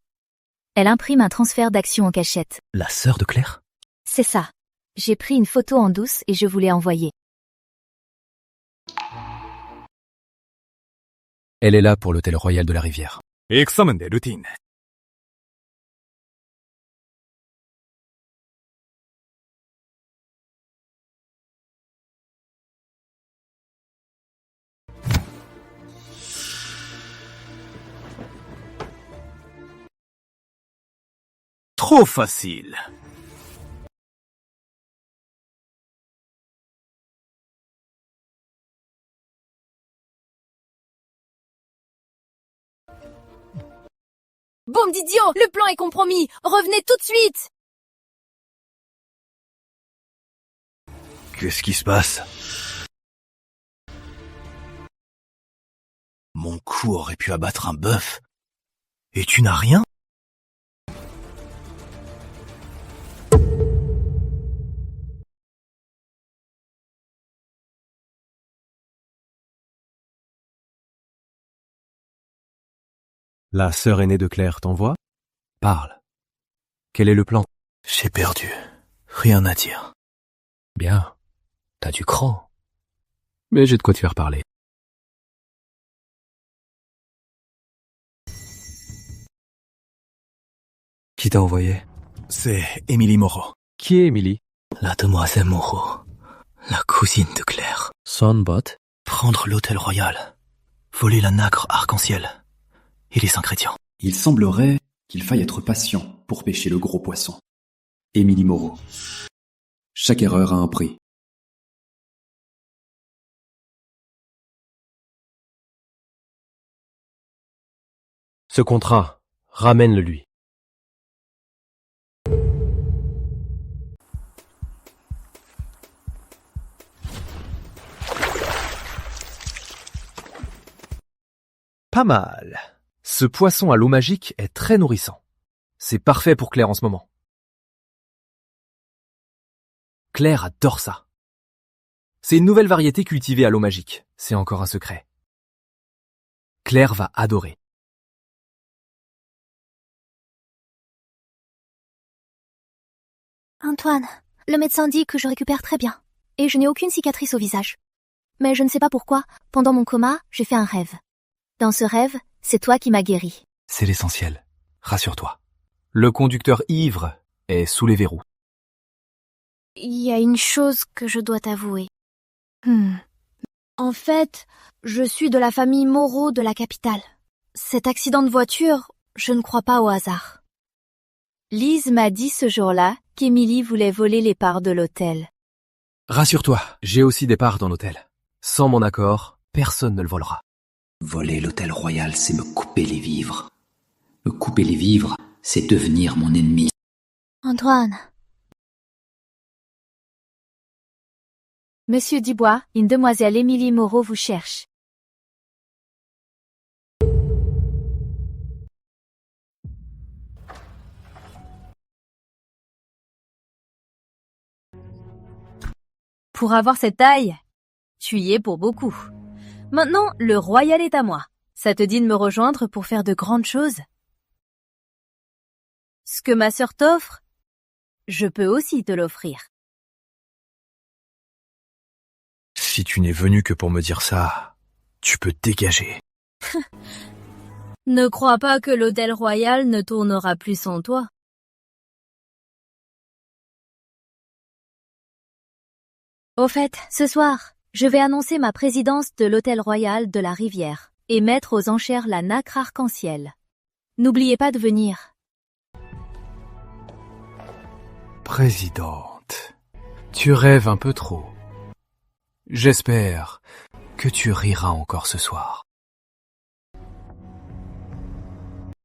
Elle imprime un transfert d'actions en cachette. La sœur de Claire? C'est ça. J'ai pris une photo en douce et je vous l'ai envoyée. Elle est là pour l'hôtel royal de la Rivière. Examen de routine. Trop facile. Bande d'idiots! Le plan est compromis! Revenez tout de suite! Qu'est-ce qui se passe? Mon coup aurait pu abattre un bœuf. Et tu n'as rien? La sœur aînée de Claire t'envoie? Parle. Quel est le plan? J'ai perdu. Rien à dire. Bien. T'as du cran. Mais j'ai de quoi te faire parler. Qui t'a envoyé? C'est Émilie Moreau. Qui est Émilie? La demoiselle Moreau. La cousine de Claire. Sonbot? Prendre l'hôtel royal. Voler la nacre arc-en-ciel. Et les ingrédients. Il semblerait qu'il faille être patient pour pêcher le gros poisson. Émilie Moreau. Chaque erreur a un prix. Ce contrat, ramène-le lui. Pas mal. Ce poisson à l'eau magique est très nourrissant. C'est parfait pour Claire en ce moment. Claire adore ça. C'est une nouvelle variété cultivée à l'eau magique. C'est encore un secret. Claire va adorer. Antoine, le médecin dit que je récupère très bien. Et je n'ai aucune cicatrice au visage. Mais je ne sais pas pourquoi, pendant mon coma, j'ai fait un rêve. Dans ce rêve, c'est toi qui m'as guéri. C'est l'essentiel. Rassure-toi. Le conducteur ivre est sous les verrous. Il y a une chose que je dois t'avouer. En fait, je suis de la famille Moreau de la capitale. Cet accident de voiture, je ne crois pas au hasard. Lise m'a dit ce jour-là qu'Émilie voulait voler les parts de l'hôtel. Rassure-toi, j'ai aussi des parts dans l'hôtel. Sans mon accord, personne ne le volera. Voler l'hôtel royal, c'est me couper les vivres. Me couper les vivres, c'est devenir mon ennemi. Antoine. Monsieur Dubois, une demoiselle Émilie Moreau vous cherche. Pour avoir cette taille, tu y es pour beaucoup. Maintenant, le royal est à moi. Ça te dit de me rejoindre pour faire de grandes choses? Ce que ma sœur t'offre, je peux aussi te l'offrir. Si tu n'es venu que pour me dire ça, tu peux te dégager. Ne crois pas que l'hôtel royal ne tournera plus sans toi. Au fait, ce soir, je vais annoncer ma présidence de l'Hôtel Royal de la Rivière et mettre aux enchères la nacre arc-en-ciel. N'oubliez pas de venir. Présidente, tu rêves un peu trop. J'espère que tu riras encore ce soir.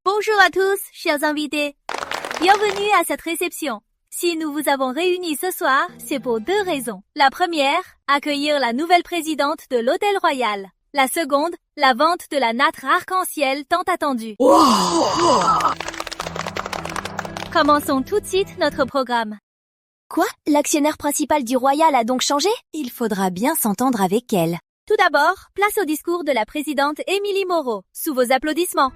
Bonjour à tous, chers invités. Bienvenue à cette réception. Si nous vous avons réunis ce soir, c'est pour 2 raisons. La première, accueillir la nouvelle présidente de l'Hôtel Royal. La seconde, la vente de la nacre arc-en-ciel tant attendue. Commençons tout de suite notre programme. Quoi? L'actionnaire principal du Royal a donc changé? Il faudra bien s'entendre avec elle. Tout d'abord, place au discours de la présidente Émilie Moreau, sous vos applaudissements.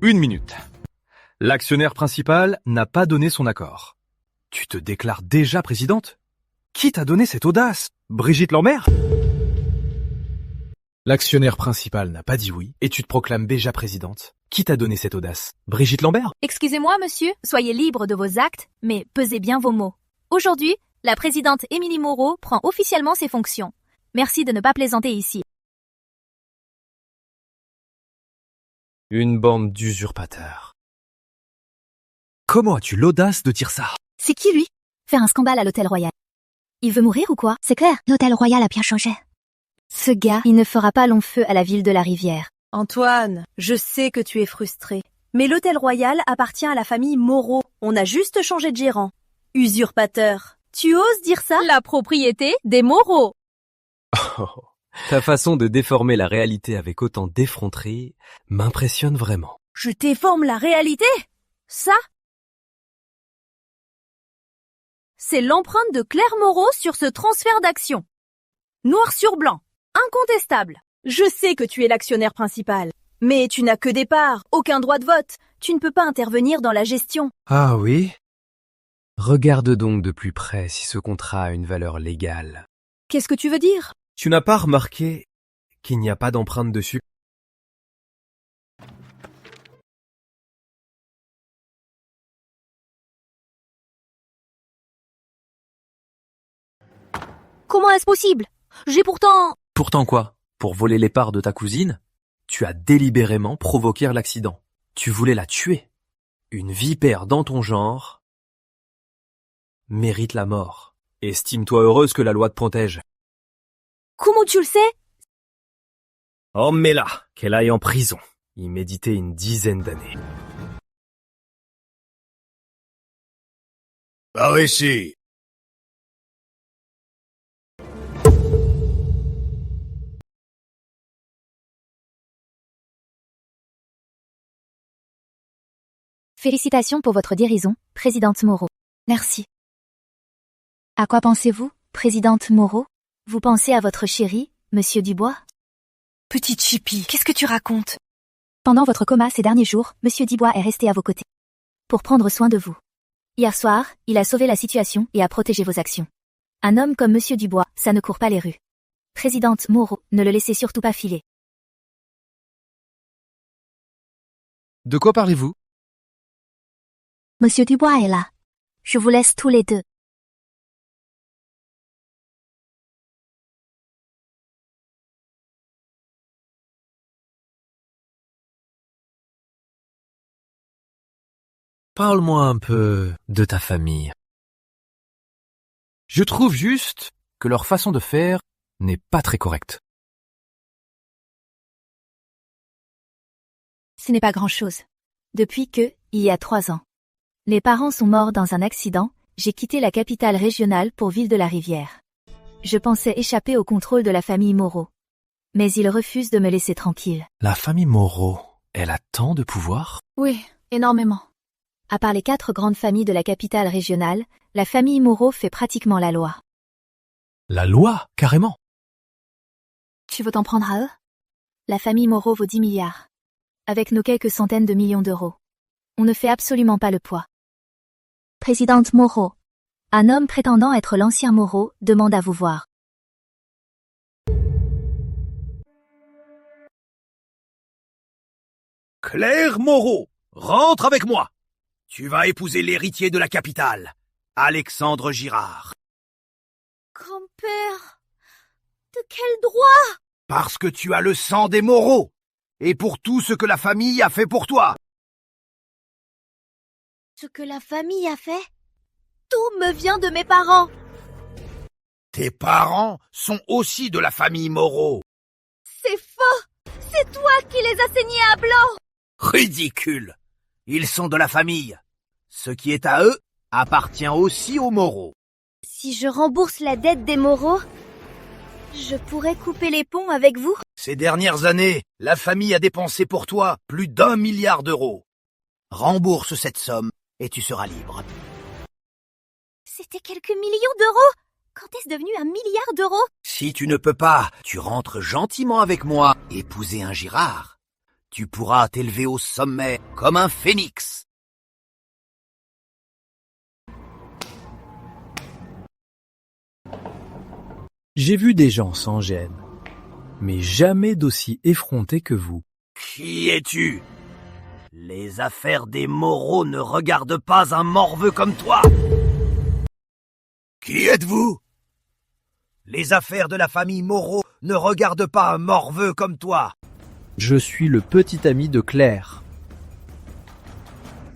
Une minute. L'actionnaire principal n'a pas donné son accord. Tu te déclares déjà présidente? Qui t'a donné cette audace? Brigitte Lambert? L'actionnaire principal n'a pas dit oui et tu te proclames déjà présidente. Qui t'a donné cette audace? Brigitte Lambert? Excusez-moi, monsieur, soyez libre de vos actes, mais pesez bien vos mots. Aujourd'hui, la présidente Émilie Moreau prend officiellement ses fonctions. Merci de ne pas plaisanter ici. Une bande d'usurpateurs. Comment as-tu l'audace de dire ça? C'est qui lui? Faire un scandale à l'Hôtel Royal. Il veut mourir ou quoi? C'est clair, l'Hôtel Royal a bien changé. Ce gars, il ne fera pas long feu à la ville de la Rivière. Antoine, je sais que tu es frustré, mais l'Hôtel Royal appartient à la famille Moreau. On a juste changé de gérant. Usurpateur. Tu oses dire ça? La propriété des Moreau. Oh, ta façon de déformer la réalité avec autant d'effronterie m'impressionne vraiment. Je déforme la réalité? Ça? C'est l'empreinte de Claire Moreau sur ce transfert d'actions. Noir sur blanc. Incontestable. Je sais que tu es l'actionnaire principal, mais tu n'as que des parts, aucun droit de vote. Tu ne peux pas intervenir dans la gestion. Ah oui? Regarde donc de plus près si ce contrat a une valeur légale. Qu'est-ce que tu veux dire? Tu n'as pas remarqué qu'il n'y a pas d'empreinte dessus? Comment est-ce possible? J'ai pourtant... Pourtant quoi? Pour voler les parts de ta cousine? Tu as délibérément provoqué l'accident. Tu voulais la tuer. Une vipère dans ton genre mérite la mort. Estime-toi heureuse que la loi te protège. Comment tu le sais? Emmets-la, qu'elle aille en prison, y méditer une 10aine d'années. Par ici. Félicitations pour votre guérison, présidente Moreau. Merci. À quoi pensez-vous, présidente Moreau? Vous pensez à votre chéri, monsieur Dubois? Petite Chippy, qu'est-ce que tu racontes? Pendant votre coma ces derniers jours, monsieur Dubois est resté à vos côtés. Pour prendre soin de vous. Hier soir, il a sauvé la situation et a protégé vos actions. Un homme comme monsieur Dubois, ça ne court pas les rues. Présidente Moreau, ne le laissez surtout pas filer. De quoi parlez-vous? Monsieur Dubois est là. Je vous laisse tous les deux. Parle-moi un peu de ta famille. Je trouve juste que leur façon de faire n'est pas très correcte. Ce n'est pas grand-chose. Depuis que, il y a 3 ans, les parents sont morts dans un accident, j'ai quitté la capitale régionale pour Ville de la Rivière. Je pensais échapper au contrôle de la famille Moreau. Mais ils refusent de me laisser tranquille. La famille Moreau, elle a tant de pouvoir? Oui, énormément. À part les 4 grandes familles de la capitale régionale, la famille Moreau fait pratiquement la loi. La loi, carrément? Tu veux t'en prendre à eux? La famille Moreau vaut 10 milliards. Avec nos quelques centaines de millions d'euros. On ne fait absolument pas le poids. Présidente Moreau. Un homme prétendant être l'ancien Moreau demande à vous voir. Claire Moreau, rentre avec moi. Tu vas épouser l'héritier de la capitale, Alexandre Girard. Grand-père, de quel droit? Parce que tu as le sang des Moreau, et pour tout ce que la famille a fait pour toi. Ce que la famille a fait? Tout me vient de mes parents. Tes parents sont aussi de la famille Moreau. C'est faux! C'est toi qui les as saignés à blanc! Ridicule! Ils sont de la famille. Ce qui est à eux appartient aussi aux Moreau. Si je rembourse la dette des Moreau, je pourrais couper les ponts avec vous? Ces dernières années, la famille a dépensé pour toi plus d'1 milliard d'euros. Rembourse cette somme et tu seras libre. C'était quelques millions d'euros? Quand est-ce devenu 1 milliard d'euros? Si tu ne peux pas, tu rentres gentiment avec moi, épouser un Girard. Tu pourras t'élever au sommet comme un phénix. J'ai vu des gens sans gêne, mais jamais d'aussi effrontés que vous. Qui es-tu? Les affaires des Moreau ne regardent pas un morveux comme toi. Qui êtes-vous? Les affaires de la famille Moreau ne regardent pas un morveux comme toi. Je suis le petit ami de Claire.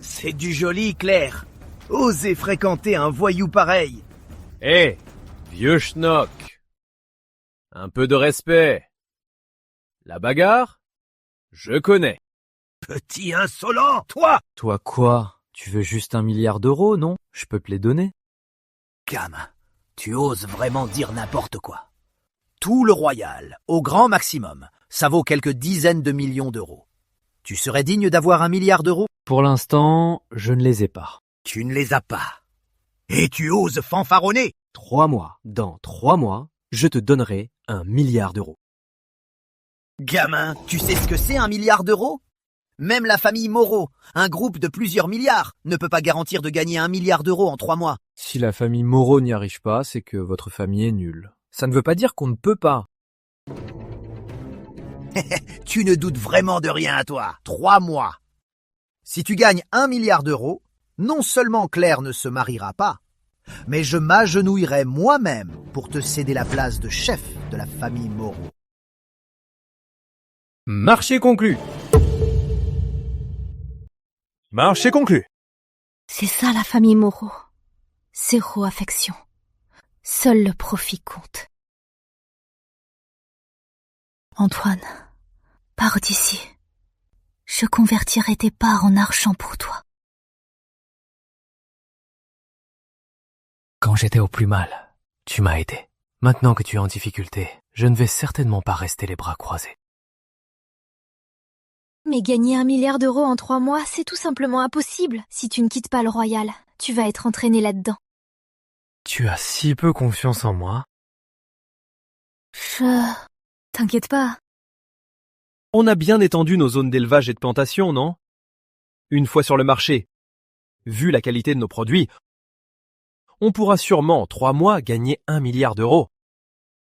C'est du joli, Claire. Osez fréquenter un voyou pareil. Hé, vieux schnock. Un peu de respect. La bagarre? Je connais. Petit insolent, toi! Toi quoi? Tu veux juste 1 milliard d'euros, non? Je peux te les donner. Gamin, tu oses vraiment dire n'importe quoi. Tout le royal, au grand maximum, ça vaut quelques dizaines de millions d'euros. Tu serais digne d'avoir 1 milliard d'euros? Pour l'instant, je ne les ai pas. Tu ne les as pas. Et tu oses fanfaronner? 3 mois. Dans 3 mois, je te donnerai 1 milliard d'euros. Gamin, tu sais ce que c'est 1 milliard d'euros? Même la famille Moreau, un groupe de plusieurs milliards, ne peut pas garantir de gagner 1 milliard d'euros en 3 mois. Si la famille Moreau n'y arrive pas, c'est que votre famille est nulle. Ça ne veut pas dire qu'on ne peut pas. Tu ne doutes vraiment de rien à toi. 3 mois. Si tu gagnes 1 milliard d'euros, non seulement Claire ne se mariera pas, mais je m'agenouillerai moi-même pour te céder la place de chef de la famille Moreau. Marché conclu. Marché conclu. C'est ça la famille Moreau. Zéro affection. Seul le profit compte. Antoine, pars d'ici. Je convertirai tes parts en argent pour toi. Quand j'étais au plus mal, tu m'as aidé. Maintenant que tu es en difficulté, je ne vais certainement pas rester les bras croisés. Mais gagner 1 milliard d'euros en 3 mois, c'est tout simplement impossible. Si tu ne quittes pas le royal, tu vas être entraîné là-dedans. Tu as si peu confiance en moi. T'inquiète pas. On a bien étendu nos zones d'élevage et de plantation, non? Une fois sur le marché, vu la qualité de nos produits, on pourra sûrement en 3 mois gagner 1 milliard d'euros.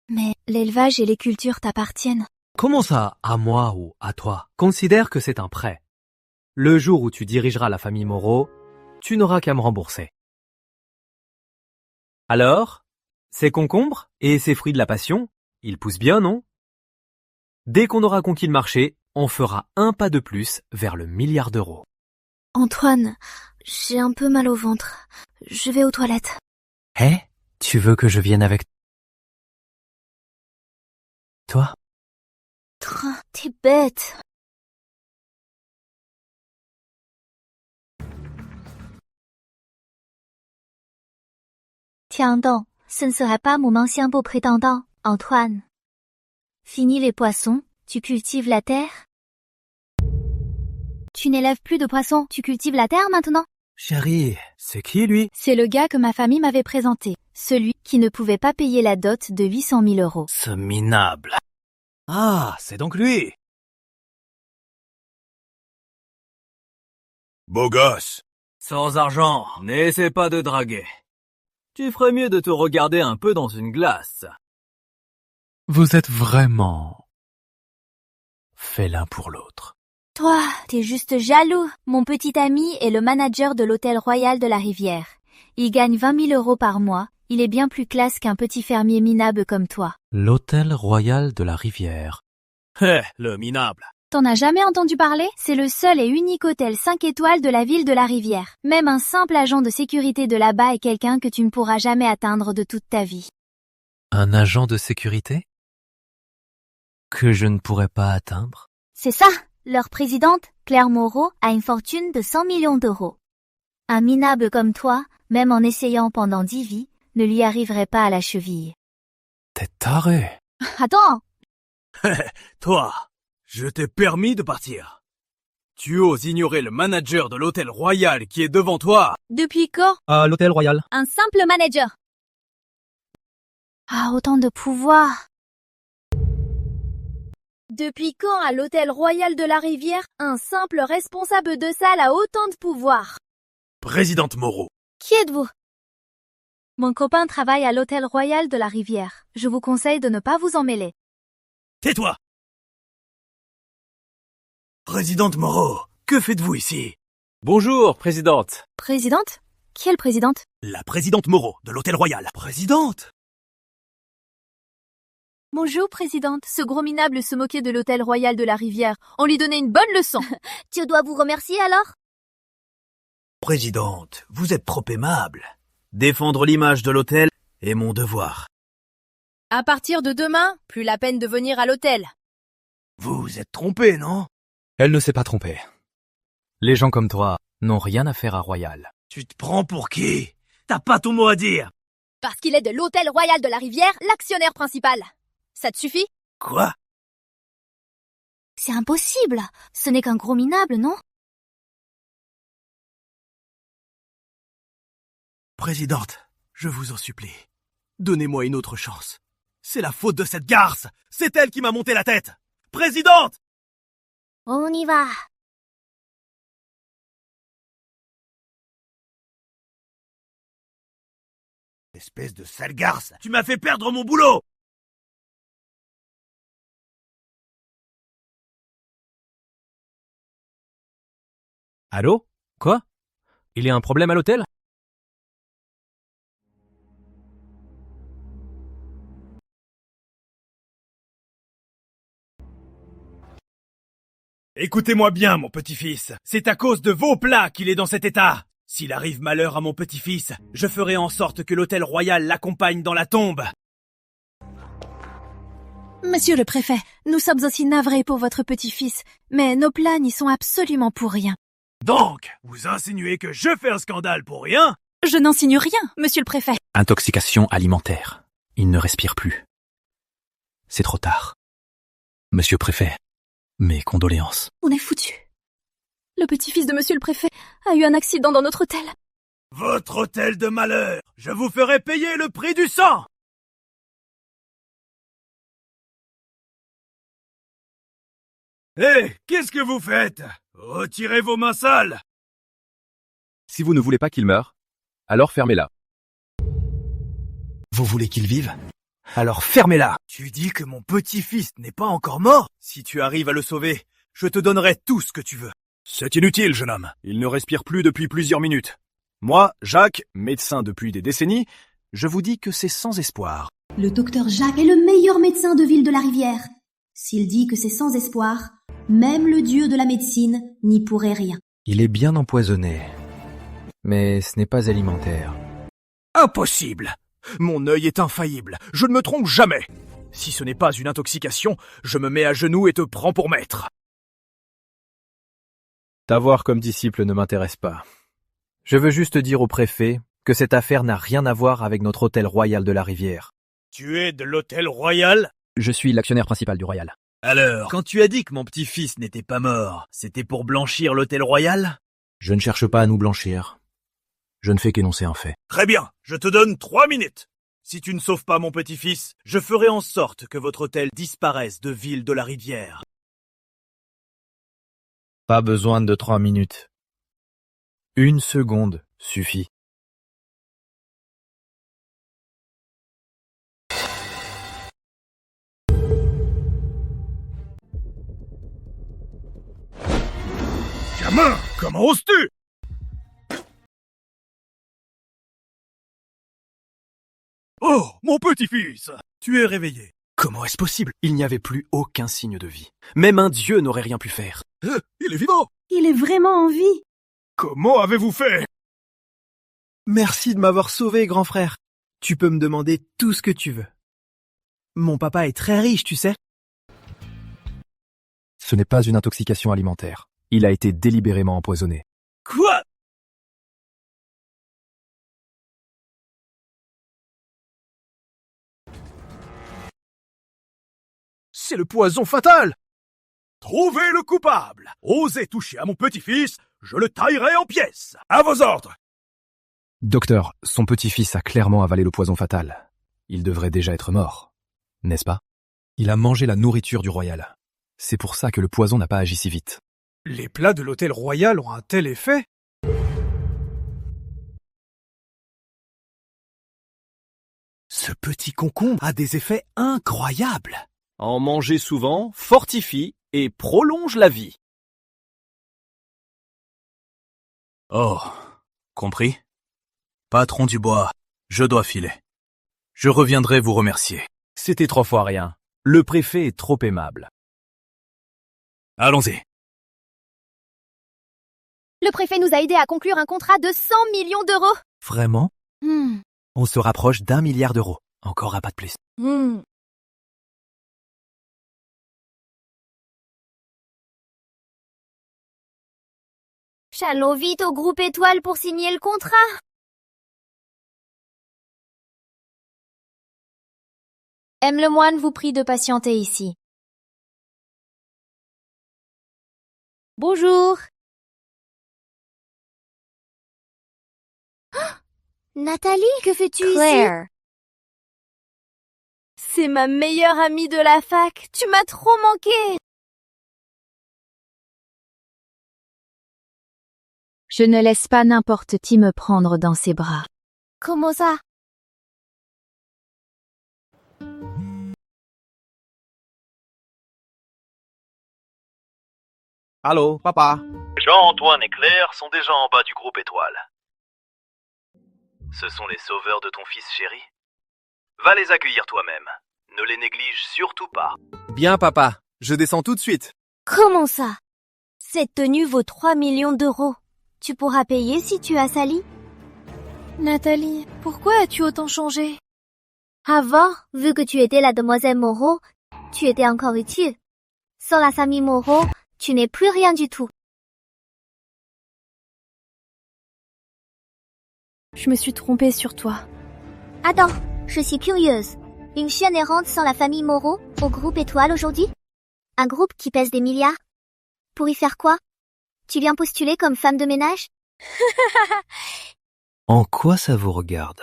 Mais l'élevage et les cultures t'appartiennent. Comment ça, à moi ou à toi? Considère que c'est un prêt. Le jour où tu dirigeras la famille Moreau, tu n'auras qu'à me rembourser. Alors, ces concombres et ces fruits de la passion, ils poussent bien, non? Dès qu'on aura conquis le marché, on fera un pas de plus vers le milliard d'euros. Antoine, j'ai un peu mal au ventre. Je vais aux toilettes. Hé, tu veux que je vienne avec toi? T'es bête. Tiens donc, ce ne serait pas mon ancien beau prétendant, Antoine. Fini les poissons, tu cultives la terre? Tu n'élèves plus de poissons, tu cultives la terre maintenant? Chérie, c'est qui lui? C'est le gars que ma famille m'avait présenté. Celui qui ne pouvait pas payer la dot de 800 000 euros. Ce minable. Ah, c'est donc lui. Beau gosse. Sans argent, n'essaie pas de draguer. Tu ferais mieux de te regarder un peu dans une glace. Vous êtes vraiment fait l'un pour l'autre. Toi, t'es juste jaloux. Mon petit ami est le manager de l'hôtel Royal de la Rivière. Il gagne 20 000 € par mois. Il est bien plus classe qu'un petit fermier minable comme toi. L'hôtel Royal de la Rivière. Le minable. T'en as jamais entendu parler? C'est le seul et unique hôtel 5 étoiles de la ville de la Rivière. Même un simple agent de sécurité de là-bas est quelqu'un que tu ne pourras jamais atteindre de toute ta vie. Un agent de sécurité? Que je ne pourrais pas atteindre? C'est ça. Leur présidente, Claire Moreau, a une fortune de 100 millions d'euros. Un minable comme toi, même en essayant pendant 10 vies, ne lui arriverait pas à la cheville. T'es taré. Attends! Toi, je t'ai permis de partir. Tu oses ignorer le manager de l'hôtel Royal qui est devant toi. Depuis quand? À l'hôtel Royal. Un simple manager. Ah, autant de pouvoir. Depuis quand à l'hôtel Royal de la Rivière, un simple responsable de salle a autant de pouvoir? Présidente Moreau. Qui êtes-vous? Mon copain travaille à l'hôtel Royal de la Rivière. Je vous conseille de ne pas vous en mêler. Tais-toi. Présidente Moreau, que faites-vous ici? Bonjour, présidente. Présidente? Qui est le présidente? La présidente Moreau de l'hôtel Royal. Présidente? Bonjour, présidente. Ce gros minable se moquait de l'hôtel Royal de la Rivière. On lui donnait une bonne leçon. Tu dois vous remercier alors? Présidente, vous êtes trop aimable. Défendre l'image de l'hôtel est mon devoir. À partir de demain, plus la peine de venir à l'hôtel. Vous vous êtes trompé, non? Elle ne s'est pas trompée. Les gens comme toi n'ont rien à faire à Royal. Tu te prends pour qui? T'as pas ton mot à dire. Parce qu'il est de l'hôtel Royal de la Rivière, l'actionnaire principal. Ça te suffit? Quoi? C'est impossible. Ce n'est qu'un gros minable, non? Présidente, je vous en supplie. Donnez-moi une autre chance. C'est la faute de cette garce. C'est elle qui m'a monté la tête. Présidente! On y va. Espèce de sale garce, tu m'as fait perdre mon boulot! Allô? Quoi? Il y a un problème à l'hôtel? Écoutez-moi bien, mon petit-fils. C'est à cause de vos plats qu'il est dans cet état. S'il arrive malheur à mon petit-fils, je ferai en sorte que l'hôtel Royal l'accompagne dans la tombe. Monsieur le préfet, nous sommes aussi navrés pour votre petit-fils, mais nos plans n'y sont absolument pour rien. Donc, vous insinuez que je fais un scandale pour rien? Je n'insinue rien, monsieur le préfet. Intoxication alimentaire. Il ne respire plus. C'est trop tard. Monsieur le préfet, mes condoléances. On est foutus. Le petit-fils de monsieur le préfet a eu un accident dans notre hôtel. Votre hôtel de malheur! Je vous ferai payer le prix du sang! Hé, qu'est-ce que vous faites? Retirez vos mains sales! Si vous ne voulez pas qu'il meure, alors fermez-la. Vous voulez qu'il vive? Alors fermez-la! Tu dis que mon petit-fils n'est pas encore mort? Si tu arrives à le sauver, je te donnerai tout ce que tu veux. C'est inutile, jeune homme. Il ne respire plus depuis plusieurs minutes. Moi, Jacques, médecin depuis des décennies, je vous dis que c'est sans espoir. Le docteur Jacques est le meilleur médecin de Ville de la Rivière. S'il dit que c'est sans espoir, même le dieu de la médecine n'y pourrait rien. Il est bien empoisonné. Mais ce n'est pas alimentaire. Impossible! Mon œil est infaillible, je ne me trompe jamais. Si ce n'est pas une intoxication, je me mets à genoux et te prends pour maître. T'avoir comme disciple ne m'intéresse pas. Je veux juste dire au préfet que cette affaire n'a rien à voir avec notre hôtel Royal de la Rivière. Tu es de l'hôtel Royal? Je suis l'actionnaire principal du Royal. Alors, quand tu as dit que mon petit-fils n'était pas mort, c'était pour blanchir l'hôtel Royal? Je ne cherche pas à nous blanchir. Je ne fais qu'énoncer un fait. Très bien, je te donne 3 minutes. Si tu ne sauves pas mon petit-fils, je ferai en sorte que votre hôtel disparaisse de Ville de la Rivière. Pas besoin de 3 minutes. 1 seconde suffit. Gamin, comment oses-tu? Oh, mon petit-fils, tu es réveillé. Comment est-ce possible? Il n'y avait plus aucun signe de vie. Même un dieu n'aurait rien pu faire. Il est vivant. Il est vraiment en vie. Comment avez-vous fait? Merci de m'avoir sauvé, grand frère. Tu peux me demander tout ce que tu veux. Mon papa est très riche, tu sais. Ce n'est pas une intoxication alimentaire. Il a été délibérément empoisonné. Quoi? C'est le poison fatal! Trouvez le coupable! Osez toucher à mon petit-fils, je le taillerai en pièces! À vos ordres! Docteur, son petit-fils a clairement avalé le poison fatal. Il devrait déjà être mort, n'est-ce pas? Il a mangé la nourriture du royal. C'est pour ça que le poison n'a pas agi si vite. Les plats de l'hôtel royal ont un tel effet? Ce petit concombre a des effets incroyables. En manger souvent fortifie et prolonge la vie. Oh, compris? Patron Dubois, je dois filer. Je reviendrai vous remercier. C'était 3 fois rien. Le préfet est trop aimable. Allons-y. Le préfet nous a aidés à conclure un contrat de 100 millions d'euros. Vraiment? On se rapproche d'1 milliard d'euros. Encore un pas de plus. Allons vite au groupe Étoile pour signer le contrat. M. Lemoine vous prie de patienter ici. Bonjour. Nathalie, que fais-tu Claire. ici? C'est ma meilleure amie de la fac. Tu m'as trop manqué. Je ne laisse pas n'importe qui me prendre dans ses bras. Comment ça? Allô, papa? Jean-Antoine et Claire sont déjà en bas du groupe Étoile. Ce sont les sauveurs de ton fils chéri. Va les accueillir toi-même. Ne les néglige surtout pas. Bien, papa. Je descends tout de suite. Comment ça? Cette tenue vaut 3 millions d'euros. Tu pourras payer si tu as sali? Nathalie, pourquoi as-tu autant changé? Avant, vu que tu étais la demoiselle Moreau, tu étais encore utile. Sans la famille Moreau, tu n'es plus rien du tout. Je me suis trompée sur toi. Attends, je suis curieuse. Une chienne errante sans la famille Moreau au groupe Étoile aujourd'hui? Un groupe qui pèse des milliards? Pour y faire quoi? Tu viens postuler comme femme de ménage? En quoi ça vous regarde?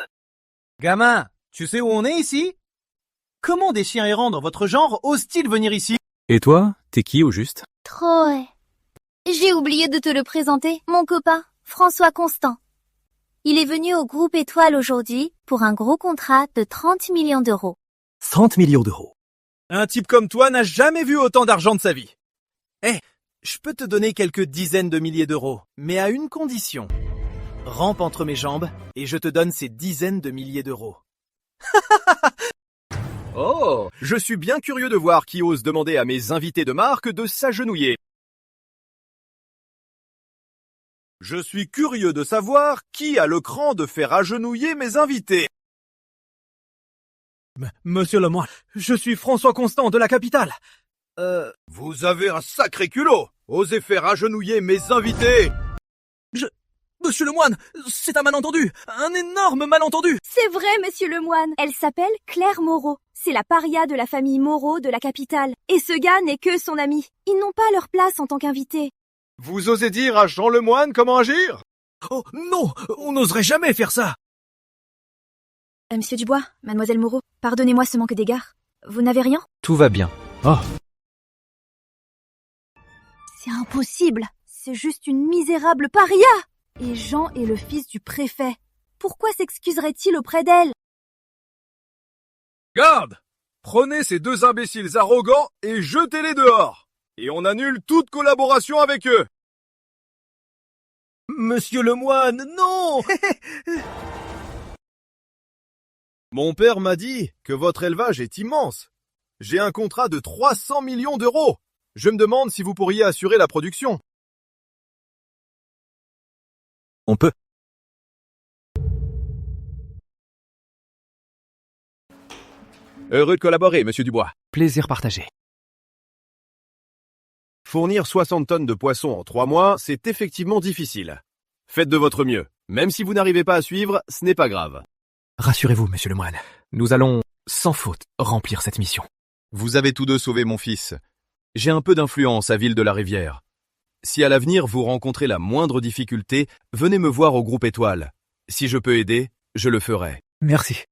Gamin, tu sais où on est ici? Comment des chiens errants dans votre genre osent-ils venir ici? Et toi, t'es qui au juste? Trop. J'ai oublié de te le présenter, mon copain, François Constant. Il est venu au groupe Étoile aujourd'hui pour un gros contrat de 30 millions d'euros. 30 millions d'euros. Un type comme toi n'a jamais vu autant d'argent de sa vie. Je peux te donner quelques dizaines de milliers d'euros, mais à une condition. Rampe entre mes jambes et je te donne ces dizaines de milliers d'euros. Oh, je suis bien curieux de voir qui ose demander à mes invités de marque de s'agenouiller. Je suis curieux de savoir qui a le cran de faire agenouiller mes invités. Monsieur Lemoine, je suis François Constant de la capitale. Vous avez un sacré culot! Osez faire agenouiller mes invités! Monsieur Lemoine, c'est un malentendu, un énorme malentendu. C'est vrai, monsieur Lemoine. Elle s'appelle Claire Moreau. C'est la paria de la famille Moreau de la capitale. Et ce gars n'est que son ami. Ils n'ont pas leur place en tant qu'invités. Vous osez dire à Jean Lemoine comment agir? Oh non, on n'oserait jamais faire ça. Monsieur Dubois, mademoiselle Moreau, pardonnez-moi ce manque d'égard. Vous n'avez rien? Tout va bien. Oh, C'est impossible. C'est juste une misérable paria. Et Jean est le fils du préfet. Pourquoi s'excuserait-il auprès d'elle? Garde! Prenez ces deux imbéciles arrogants et jetez-les dehors! Et on annule toute collaboration avec eux! Monsieur le moine, non! Mon père m'a dit que votre élevage est immense. J'ai un contrat de 300 millions d'euros. Je me demande si vous pourriez assurer la production. On peut. Heureux de collaborer, monsieur Dubois. Plaisir partagé. Fournir 60 tonnes de poissons en 3 mois, c'est effectivement difficile. Faites de votre mieux. Même si vous n'arrivez pas à suivre, ce n'est pas grave. Rassurez-vous, monsieur le moine. Nous allons, sans faute, remplir cette mission. Vous avez tous deux sauvé mon fils. J'ai un peu d'influence à Ville-de-la-Rivière. Si à l'avenir vous rencontrez la moindre difficulté, venez me voir au groupe Étoile. Si je peux aider, je le ferai. Merci.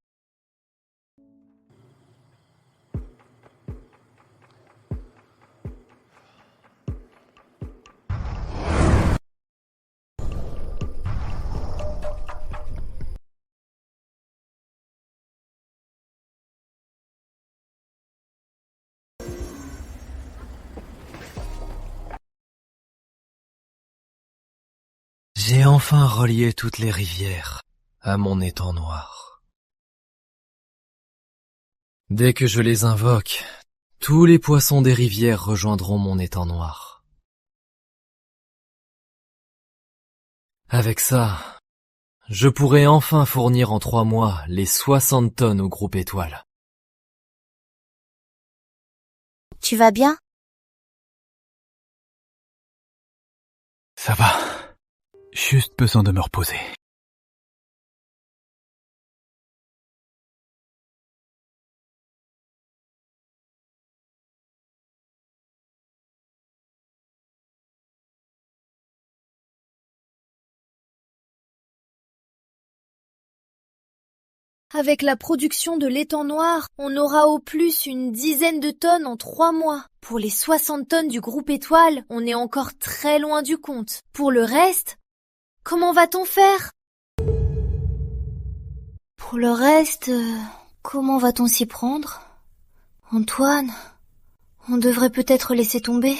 J'ai enfin relié toutes les rivières à mon étang noir. Dès que je les invoque, tous les poissons des rivières rejoindront mon étang noir. Avec ça, je pourrai enfin fournir en 3 mois les 60 tonnes au groupe Étoile. Tu vas bien? Ça va. Juste besoin de me reposer. Avec la production de l'étang noir, on aura au plus une dizaine de tonnes en 3 mois. Pour les 60 tonnes du groupe Étoile, on est encore très loin du compte. Pour le reste, comment va-t-on faire? Pour le reste, comment va-t-on s'y prendre? Antoine, on devrait peut-être laisser tomber.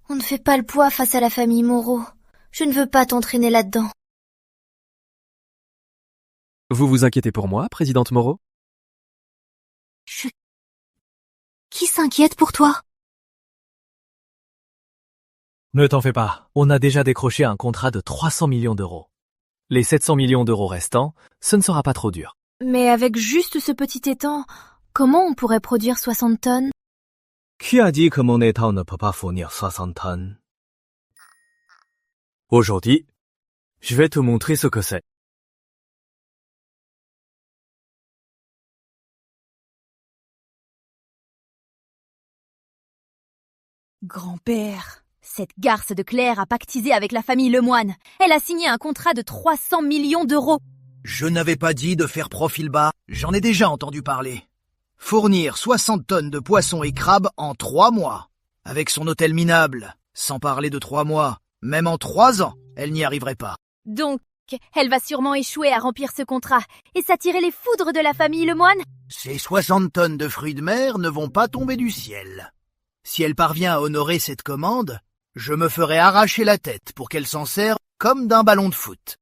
On ne fait pas le poids face à la famille Moreau. Je ne veux pas t'entraîner là-dedans. Vous vous inquiétez pour moi, présidente Moreau? Qui s'inquiète pour toi? Ne t'en fais pas, on a déjà décroché un contrat de 300 millions d'euros. Les 700 millions d'euros restants, ce ne sera pas trop dur. Mais avec juste ce petit étang, comment on pourrait produire 60 tonnes? Qui a dit que mon étang ne peut pas fournir 60 tonnes? Aujourd'hui, je vais te montrer ce que c'est. Grand-père, cette garce de Claire a pactisé avec la famille Lemoine. Elle a signé un contrat de 300 millions d'euros. Je n'avais pas dit de faire profil bas, j'en ai déjà entendu parler. Fournir 60 tonnes de poissons et crabes en 3 mois. Avec son hôtel minable, sans parler de 3 mois, même en 3 ans, elle n'y arriverait pas. Donc, elle va sûrement échouer à remplir ce contrat et s'attirer les foudres de la famille Lemoine. Ces 60 tonnes de fruits de mer ne vont pas tomber du ciel. Si elle parvient à honorer cette commande, je me ferai arracher la tête pour qu'elle s'en serve comme d'un ballon de foot.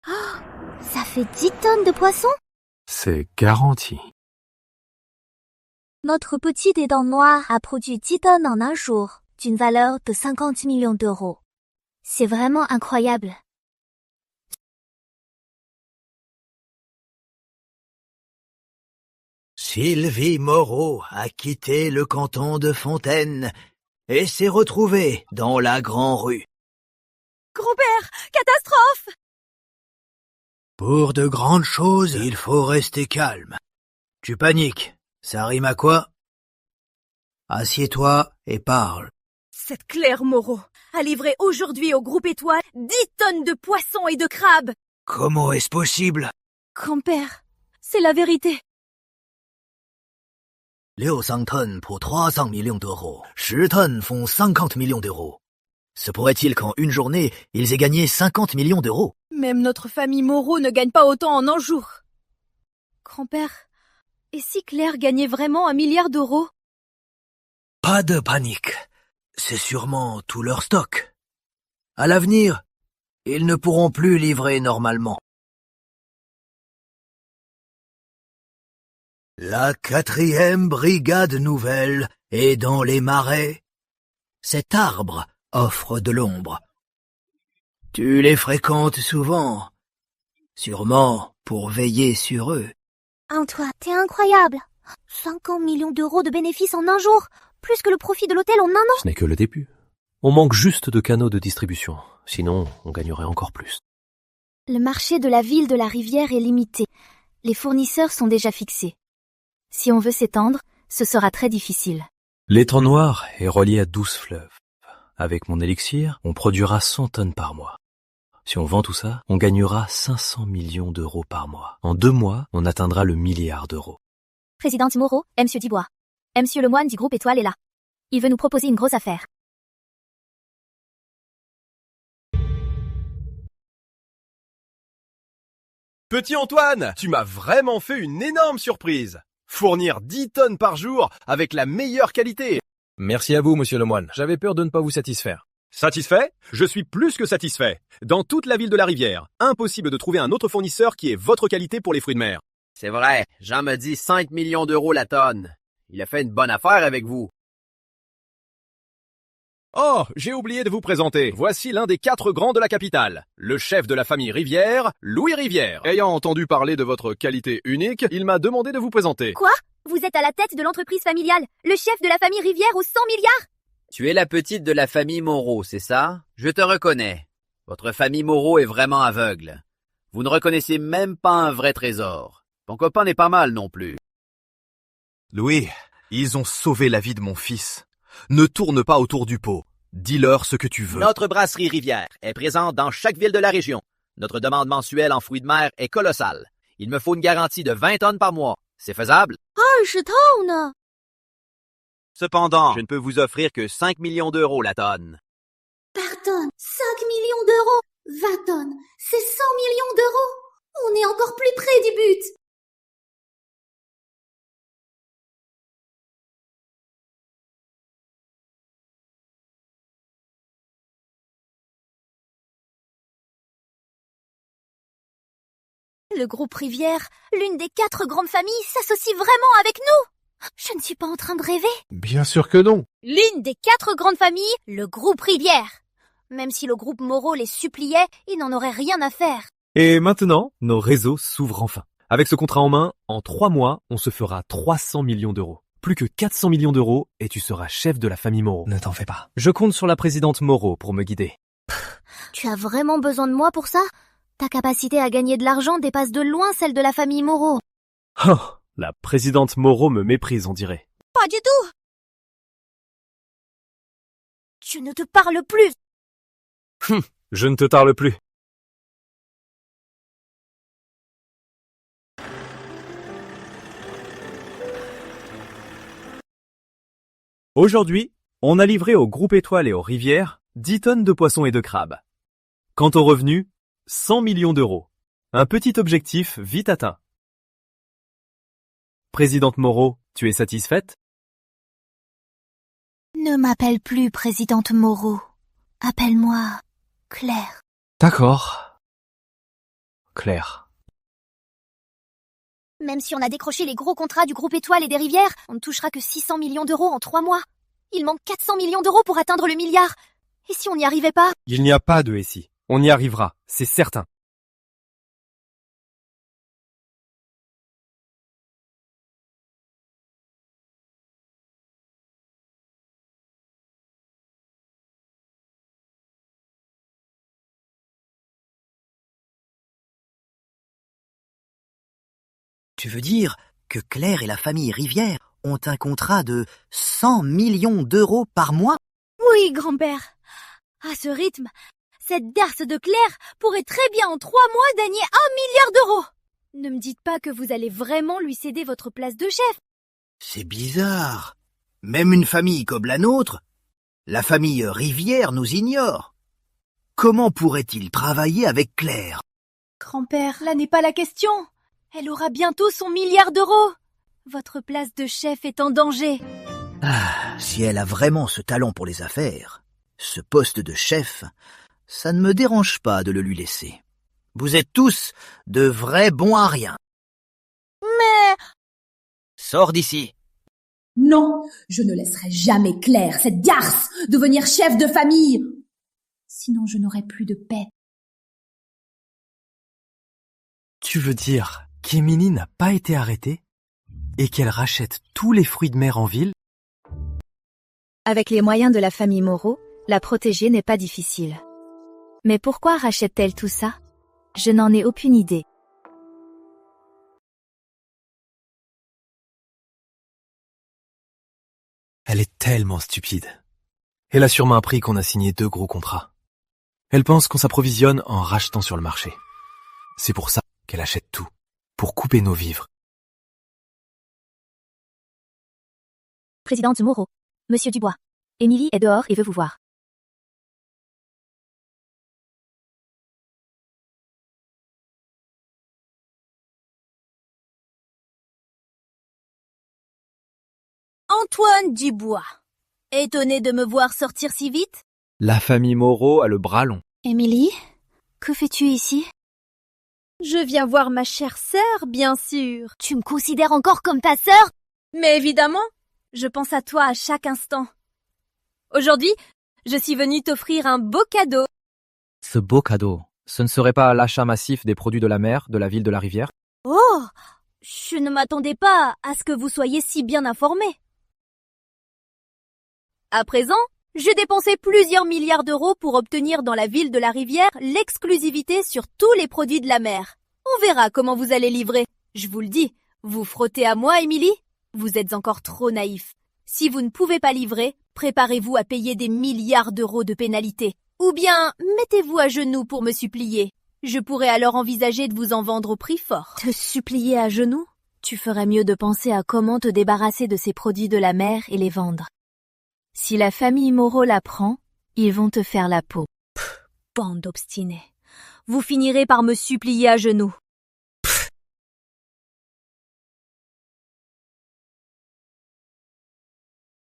Oh, ça fait 10 tonnes de poissons? C'est garanti. Notre petit étang noir a produit 10 tonnes en un jour, d'une valeur de 50 millions d'euros. C'est vraiment incroyable. Sylvie Moreau a quitté le canton de Fontaine et s'est retrouvée dans la Grand-Rue. Grand-père, catastrophe! Pour de grandes choses, il faut rester calme. Tu paniques, ça rime à quoi? Assieds-toi et parle. Cette Claire Moreau a livré aujourd'hui au groupe Étoile 10 tonnes de poissons et de crabes. Comment est-ce possible? Grand-père, c'est la vérité. 600 tonnes pour 300 millions d'euros. 10 tonnes font 50 millions d'euros. Se pourrait-il qu'en une journée, ils aient gagné 50 millions d'euros? Même notre famille Moreau ne gagne pas autant en un jour. Grand-père, et si Claire gagnait vraiment 1 milliard d'euros? Pas de panique. C'est sûrement tout leur stock. À l'avenir, ils ne pourront plus livrer normalement. La 4e brigade nouvelle est dans les marais. Cet arbre offre de l'ombre. Tu les fréquentes souvent, sûrement pour veiller sur eux. Antoine, t'es incroyable. 50 millions d'euros de bénéfices en un jour, plus que le profit de l'hôtel en un an. Ce n'est que le début. On manque juste de canaux de distribution, sinon on gagnerait encore plus. Le marché de la ville de la Rivière est limité. Les fournisseurs sont déjà fixés. Si on veut s'étendre, ce sera très difficile. L'étang noir est relié à 12 fleuves. Avec mon élixir, on produira 100 tonnes par mois. Si on vend tout ça, on gagnera 500 millions d'euros par mois. En 2 mois, on atteindra le milliard d'euros. Présidente Moreau, Monsieur Dubois. Monsieur Lemoine du groupe Étoile est là. Il veut nous proposer une grosse affaire. Petit Antoine, tu m'as vraiment fait une énorme surprise. Fournir 10 tonnes par jour avec la meilleure qualité. Merci à vous, monsieur Lemoine. J'avais peur de ne pas vous satisfaire. Satisfait? Je suis plus que satisfait. Dans toute la ville de la Rivière, impossible de trouver un autre fournisseur qui ait votre qualité pour les fruits de mer. C'est vrai, Jean me dit 5 millions d'euros la tonne. Il a fait une bonne affaire avec vous. Oh, j'ai oublié de vous présenter. Voici l'un des 4 grands de la capitale. Le chef de la famille Rivière, Louis Rivière. Ayant entendu parler de votre qualité unique, il m'a demandé de vous présenter. Quoi? Vous êtes à la tête de l'entreprise familiale, le chef de la famille Rivière aux 100 milliards? Tu es la petite de la famille Moreau, c'est ça? Je te reconnais. Votre famille Moreau est vraiment aveugle. Vous ne reconnaissez même pas un vrai trésor. Ton copain n'est pas mal non plus. Louis, ils ont sauvé la vie de mon fils. Ne tourne pas autour du pot. Dis-leur ce que tu veux. Notre brasserie Rivière est présente dans chaque ville de la région. Notre demande mensuelle en fruits de mer est colossale. Il me faut une garantie de 20 tonnes par mois. C'est faisable? 20 tonnes! Cependant, je ne peux vous offrir que 5 millions d'euros la tonne. Par tonne, 5 millions d'euros. 20 tonnes, c'est 100 millions d'euros. On est encore plus près du but. Le groupe Rivière, l'une des 4 grandes familles, s'associe vraiment avec nous. Je ne suis pas en train de rêver. Bien sûr que non. L'une des 4 grandes familles, le groupe Rivière. Même si le groupe Moreau les suppliait, ils n'en auraient rien à faire. Et maintenant, nos réseaux s'ouvrent enfin. Avec ce contrat en main, en 3 mois, on se fera 300 millions d'euros. Plus que 400 millions d'euros et tu seras chef de la famille Moreau. Ne t'en fais pas. Je compte sur la présidente Moreau pour me guider. Tu as vraiment besoin de moi pour ça? Ta capacité à gagner de l'argent dépasse de loin celle de la famille Moreau. Oh, la présidente Moreau me méprise, on dirait. Pas du tout. Je ne te parle plus. Je ne te tarde plus. Aujourd'hui, on a livré au groupe Étoile et aux Rivières 10 tonnes de poissons et de crabes. Quant aux revenus, 100 millions d'euros. Un petit objectif vite atteint. Présidente Moreau, tu es satisfaite? Ne m'appelle plus présidente Moreau. Appelle-moi Claire. D'accord. Claire. Même si on a décroché les gros contrats du groupe Étoile et des Rivières, on ne touchera que 600 millions d'euros en 3 mois. Il manque 400 millions d'euros pour atteindre le milliard. Et si on n'y arrivait pas? Il n'y a pas de SI. On y arrivera, c'est certain. Tu veux dire que Claire et la famille Rivière ont un contrat de 100 millions d'euros par mois? Oui, grand-père. À ce rythme, cette darse de Claire pourrait très bien en 3 mois gagner 1 milliard d'euros. Ne me dites pas que vous allez vraiment lui céder votre place de chef. C'est bizarre. Même une famille comme la nôtre, la famille Rivière, nous ignore. Comment pourrait-il travailler avec Claire? Grand-père, là n'est pas la question. Elle aura bientôt son milliard d'euros. Votre place de chef est en danger. Ah, si elle a vraiment ce talent pour les affaires, ce poste de chef, ça ne me dérange pas de le lui laisser. Vous êtes tous de vrais bons à rien. Mais... Sors d'ici. Non, je ne laisserai jamais Claire, cette garce, devenir chef de famille. Sinon je n'aurai plus de paix. Tu veux dire qu'Emily n'a pas été arrêtée et qu'elle rachète tous les fruits de mer en ville? Avec les moyens de la famille Moreau, la protéger n'est pas difficile. Mais pourquoi rachète-t-elle tout ça? Je n'en ai aucune idée. Elle est tellement stupide. Elle a sûrement appris qu'on a signé 2 gros contrats. Elle pense qu'on s'approvisionne en rachetant sur le marché. C'est pour ça qu'elle achète tout, pour couper nos vivres. Présidente Moreau, Monsieur Dubois, Émilie est dehors et veut vous voir. Antoine Dubois, étonné de me voir sortir si vite? La famille Moreau a le bras long. Émilie, que fais-tu ici? Je viens voir ma chère sœur, bien sûr. Tu me considères encore comme ta sœur? Mais évidemment, je pense à toi à chaque instant. Aujourd'hui, je suis venue t'offrir un beau cadeau. Ce beau cadeau, ce ne serait pas l'achat massif des produits de la mer de la ville de la Rivière? Oh, je ne m'attendais pas à ce que vous soyez si bien informés. À présent, j'ai dépensé plusieurs milliards d'euros pour obtenir dans la ville de la Rivière l'exclusivité sur tous les produits de la mer. On verra comment vous allez livrer. Je vous le dis, vous frottez à moi, Émilie? Vous êtes encore trop naïf. Si vous ne pouvez pas livrer, préparez-vous à payer des milliards d'euros de pénalité. Ou bien, mettez-vous à genoux pour me supplier. Je pourrais alors envisager de vous en vendre au prix fort. Te supplier à genoux? Tu ferais mieux de penser à comment te débarrasser de ces produits de la mer et les vendre. Si la famille Moreau la prend, ils vont te faire la peau. Bande d'obstinés. Vous finirez par me supplier à genoux.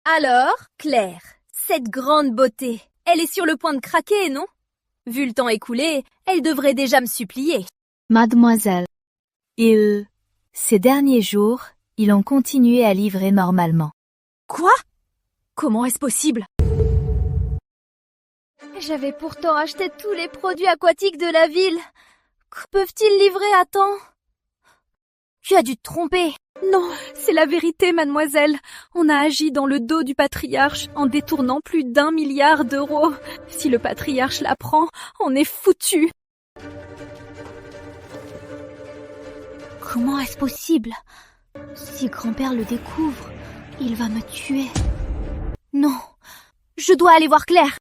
Alors, Claire, cette grande beauté, elle est sur le point de craquer, non? Vu le temps écoulé, elle devrait déjà me supplier. Mademoiselle. Et ces derniers jours, ils ont continué à livrer normalement. Quoi? Comment est-ce possible? J'avais pourtant acheté tous les produits aquatiques de la ville. Peuvent-ils livrer à temps? Tu as dû te tromper. Non, c'est la vérité, mademoiselle. On a agi dans le dos du patriarche en détournant plus d'1 milliard d'euros. Si le patriarche l'apprend, on est foutu. Comment est-ce possible? Si grand-père le découvre, il va me tuer. Non, je dois aller voir Claire.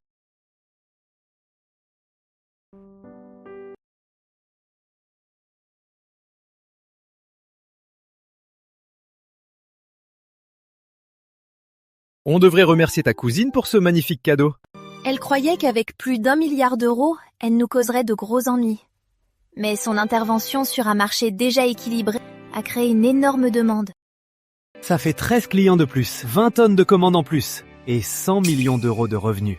On devrait remercier ta cousine pour ce magnifique cadeau. Elle croyait qu'avec plus d'1 milliard d'euros, elle nous causerait de gros ennuis. Mais son intervention sur un marché déjà équilibré a créé une énorme demande. Ça fait 13 clients de plus, 20 tonnes de commandes en plus et 100 millions d'euros de revenus.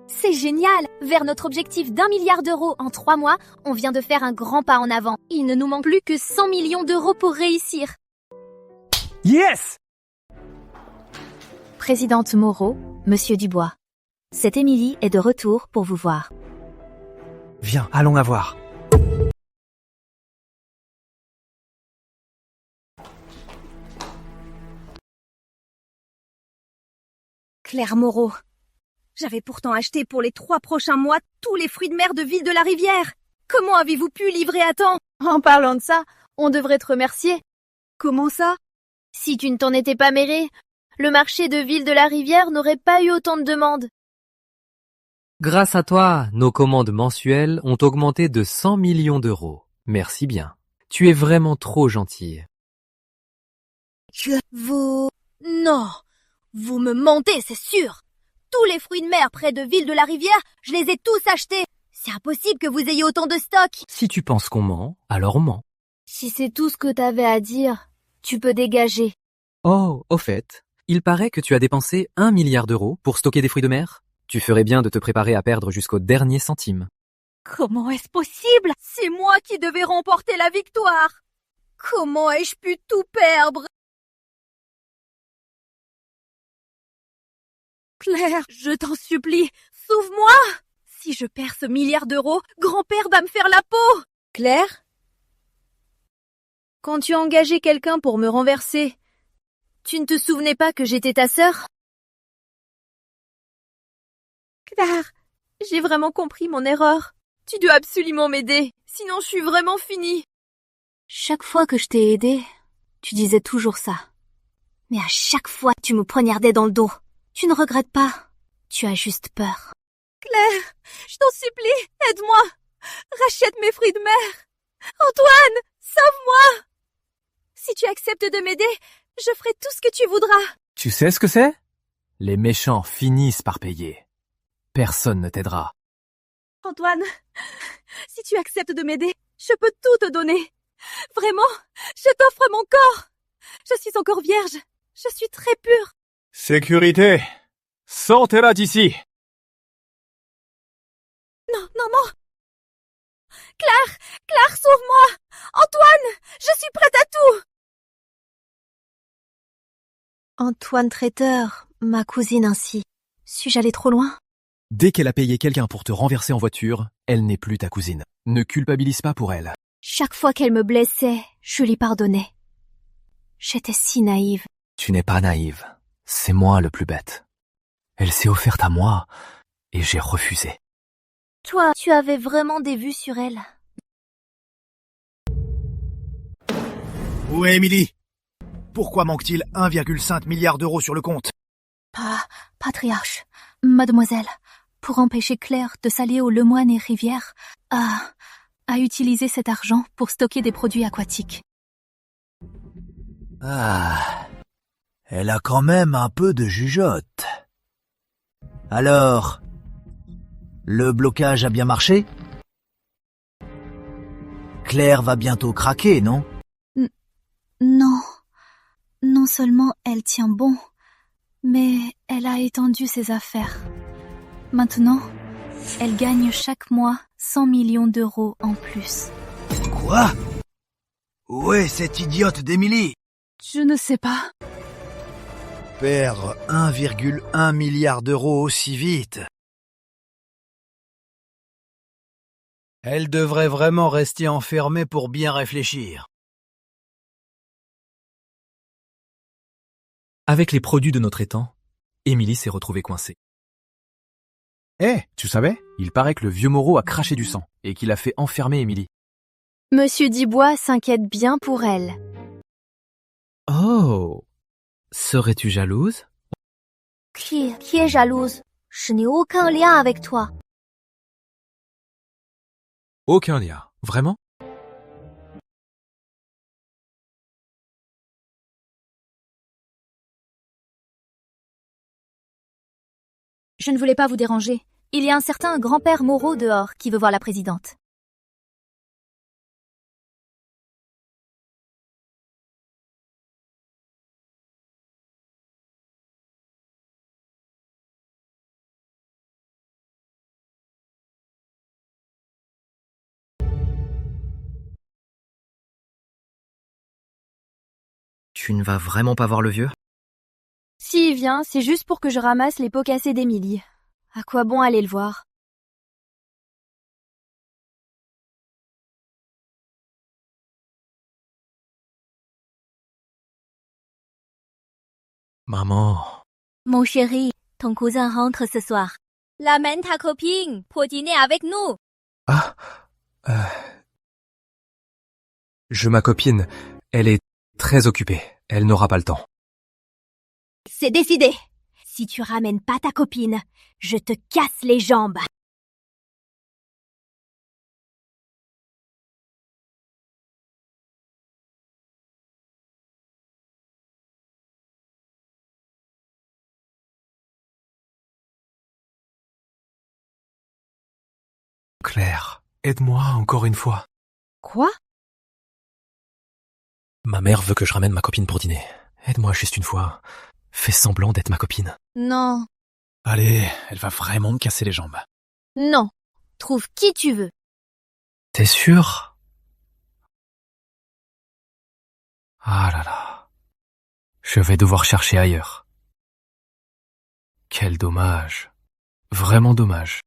C'est génial! Vers notre objectif d'1 milliard d'euros en 3 mois, on vient de faire un grand pas en avant. Il ne nous manque plus que 100 millions d'euros pour réussir. Yes! Présidente Moreau, Monsieur Dubois. Cette Émilie est de retour pour vous voir. Viens, allons la voir. Claire Moreau. J'avais pourtant acheté pour les 3 prochains mois tous les fruits de mer de Ville de la Rivière. Comment avez-vous pu livrer à temps? En parlant de ça, on devrait te remercier. Comment ça? Si tu ne t'en étais pas mêlé, le marché de Ville de la Rivière n'aurait pas eu autant de demandes. Grâce à toi, nos commandes mensuelles ont augmenté de 100 millions d'euros. Merci bien. Tu es vraiment trop gentille. Vous... Non, vous me mentez, c'est sûr. tous les fruits de mer près de Ville-de-la-Rivière, je les ai tous achetés. C'est impossible que vous ayez autant de stock. Si tu penses qu'on ment, alors on ment. Si c'est tout ce que t'avais à dire, tu peux dégager. Oh, au fait, il paraît que tu as dépensé 1 milliard d'euros pour stocker des fruits de mer. Tu ferais bien de te préparer à perdre jusqu'au dernier centime. Comment est-ce possible? C'est moi qui devais remporter la victoire. Comment ai-je pu tout perdre? Claire, je t'en supplie, sauve-moi! Si je perds ce milliard d'euros, grand-père va me faire la peau! Claire? Quand tu as engagé quelqu'un pour me renverser, tu ne te souvenais pas que j'étais ta sœur? Claire, j'ai vraiment compris mon erreur. Tu dois absolument m'aider, sinon je suis vraiment finie. Chaque fois que je t'ai aidé, tu disais toujours ça. Mais à chaque fois, tu me poignardais dans le dos. Tu ne regrettes pas. Tu as juste peur. Claire, je t'en supplie, aide-moi. Rachète mes fruits de mer. Antoine, sauve-moi. Si tu acceptes de m'aider, je ferai tout ce que tu voudras. Tu sais ce que c'est? Les méchants finissent par payer. Personne ne t'aidera. Antoine, si tu acceptes de m'aider, je peux tout te donner. Vraiment, je t'offre mon corps. Je suis encore vierge. Je suis très pure. Sécurité! Sortez-la d'ici! Non, non, non. Claire, sauve-moi. Antoine, je suis prête à tout. Antoine Traiteur, ma cousine ainsi. Suis-je allée trop loin? Dès qu'elle a payé quelqu'un pour te renverser en voiture, elle n'est plus ta cousine. Ne culpabilise pas pour elle. Chaque fois qu'elle me blessait, je lui pardonnais. J'étais si naïve. Tu n'es pas naïve. C'est moi le plus bête. Elle s'est offerte à moi et j'ai refusé. Toi, tu avais vraiment des vues sur elle. Où est Émilie? Pourquoi manque-t-il 1,5 milliard d'euros sur le compte? Patriarche, mademoiselle, pour empêcher Claire de s'allier aux Lemoine et Rivière, a utilisé cet argent pour stocker des produits aquatiques. Ah, elle a quand même un peu de jugeote. Alors, le blocage a bien marché? Claire va bientôt craquer, non? Non. Non seulement elle tient bon, mais elle a étendu ses affaires. Maintenant, elle gagne chaque mois 100 millions d'euros en plus. Quoi? Où est cette idiote d'Émilie? Je ne sais pas. Perdre 1,1 milliard d'euros aussi vite. Elle devrait vraiment rester enfermée pour bien réfléchir. Avec les produits de notre étang, Émilie s'est retrouvée coincée. Tu savais? Il paraît que le vieux Moreau a craché du sang et qu'il a fait enfermer Émilie. Monsieur Dubois s'inquiète bien pour elle. Oh! Serais-tu jalouse? Qui est jalouse? Je n'ai aucun lien avec toi. Aucun lien. Vraiment? Je ne voulais pas vous déranger. Il y a un certain grand-père Moreau dehors qui veut voir la présidente. Tu ne vas vraiment pas voir le vieux? S'il vient, c'est juste pour que je ramasse les pots cassés d'Émilie. À quoi bon aller le voir? Maman. Mon chéri, ton cousin rentre ce soir. L'amène ta copine pour dîner avec nous. Ma copine, elle est très occupée. Elle n'aura pas le temps. C'est décidé. Si tu ramènes pas ta copine, je te casse les jambes. Claire, aide-moi encore une fois. Quoi? Ma mère veut que je ramène ma copine pour dîner. Aide-moi juste une fois. Fais semblant d'être ma copine. Non. Allez, elle va vraiment me casser les jambes. Non. Trouve qui tu veux. T'es sûr? Ah là là. Je vais devoir chercher ailleurs. Quel dommage. Vraiment dommage.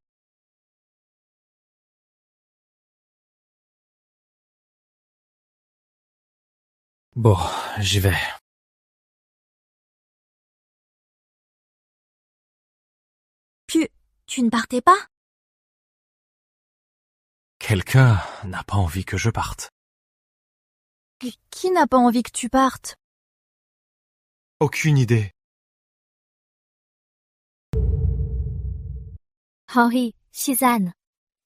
Bon, j'y vais. Tu ne partais pas? Quelqu'un n'a pas envie que je parte. Qui n'a pas envie que tu partes? Aucune idée. Henri, Suzanne.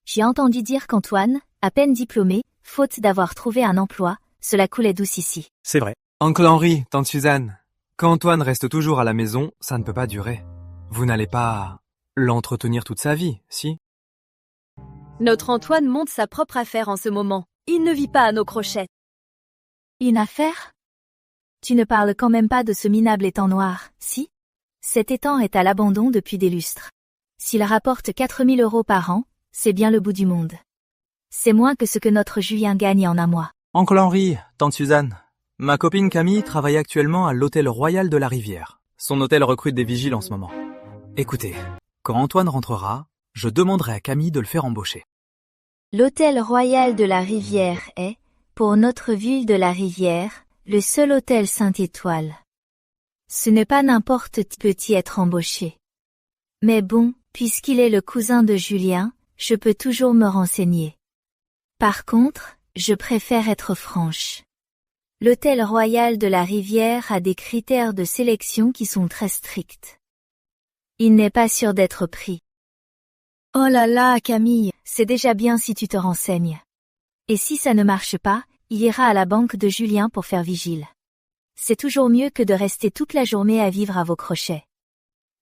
J'ai entendu dire qu'Antoine, à peine diplômé, faute d'avoir trouvé un emploi, cela coulait douce ici. C'est vrai. Oncle Henri, tante Suzanne. Quand Antoine reste toujours à la maison, ça ne peut pas durer. Vous n'allez pas l'entretenir toute sa vie, si? Notre Antoine monte sa propre affaire en ce moment. Il ne vit pas à nos crochets. Une affaire? Tu ne parles quand même pas de ce minable étang noir, si? Cet étang est à l'abandon depuis des lustres. S'il rapporte 4 000 € par an, c'est bien le bout du monde. C'est moins que ce que notre Julien gagne en un mois. Oncle Henri, tante Suzanne. Ma copine Camille travaille actuellement à l'hôtel Royal de la Rivière. Son hôtel recrute des vigiles en ce moment. Écoutez, quand Antoine rentrera, je demanderai à Camille de le faire embaucher. L'hôtel Royal de la Rivière est, pour notre ville de la Rivière, le seul hôtel 5 étoiles. Ce n'est pas n'importe qui peut y être embauché. Mais bon, puisqu'il est le cousin de Julien, je peux toujours me renseigner. Par contre, je préfère être franche. L'hôtel Royal de la Rivière a des critères de sélection qui sont très stricts. Il n'est pas sûr d'être pris. Oh là là, Camille, c'est déjà bien si tu te renseignes. Et si ça ne marche pas, il ira à la banque de Julien pour faire vigile. C'est toujours mieux que de rester toute la journée à vivre à vos crochets.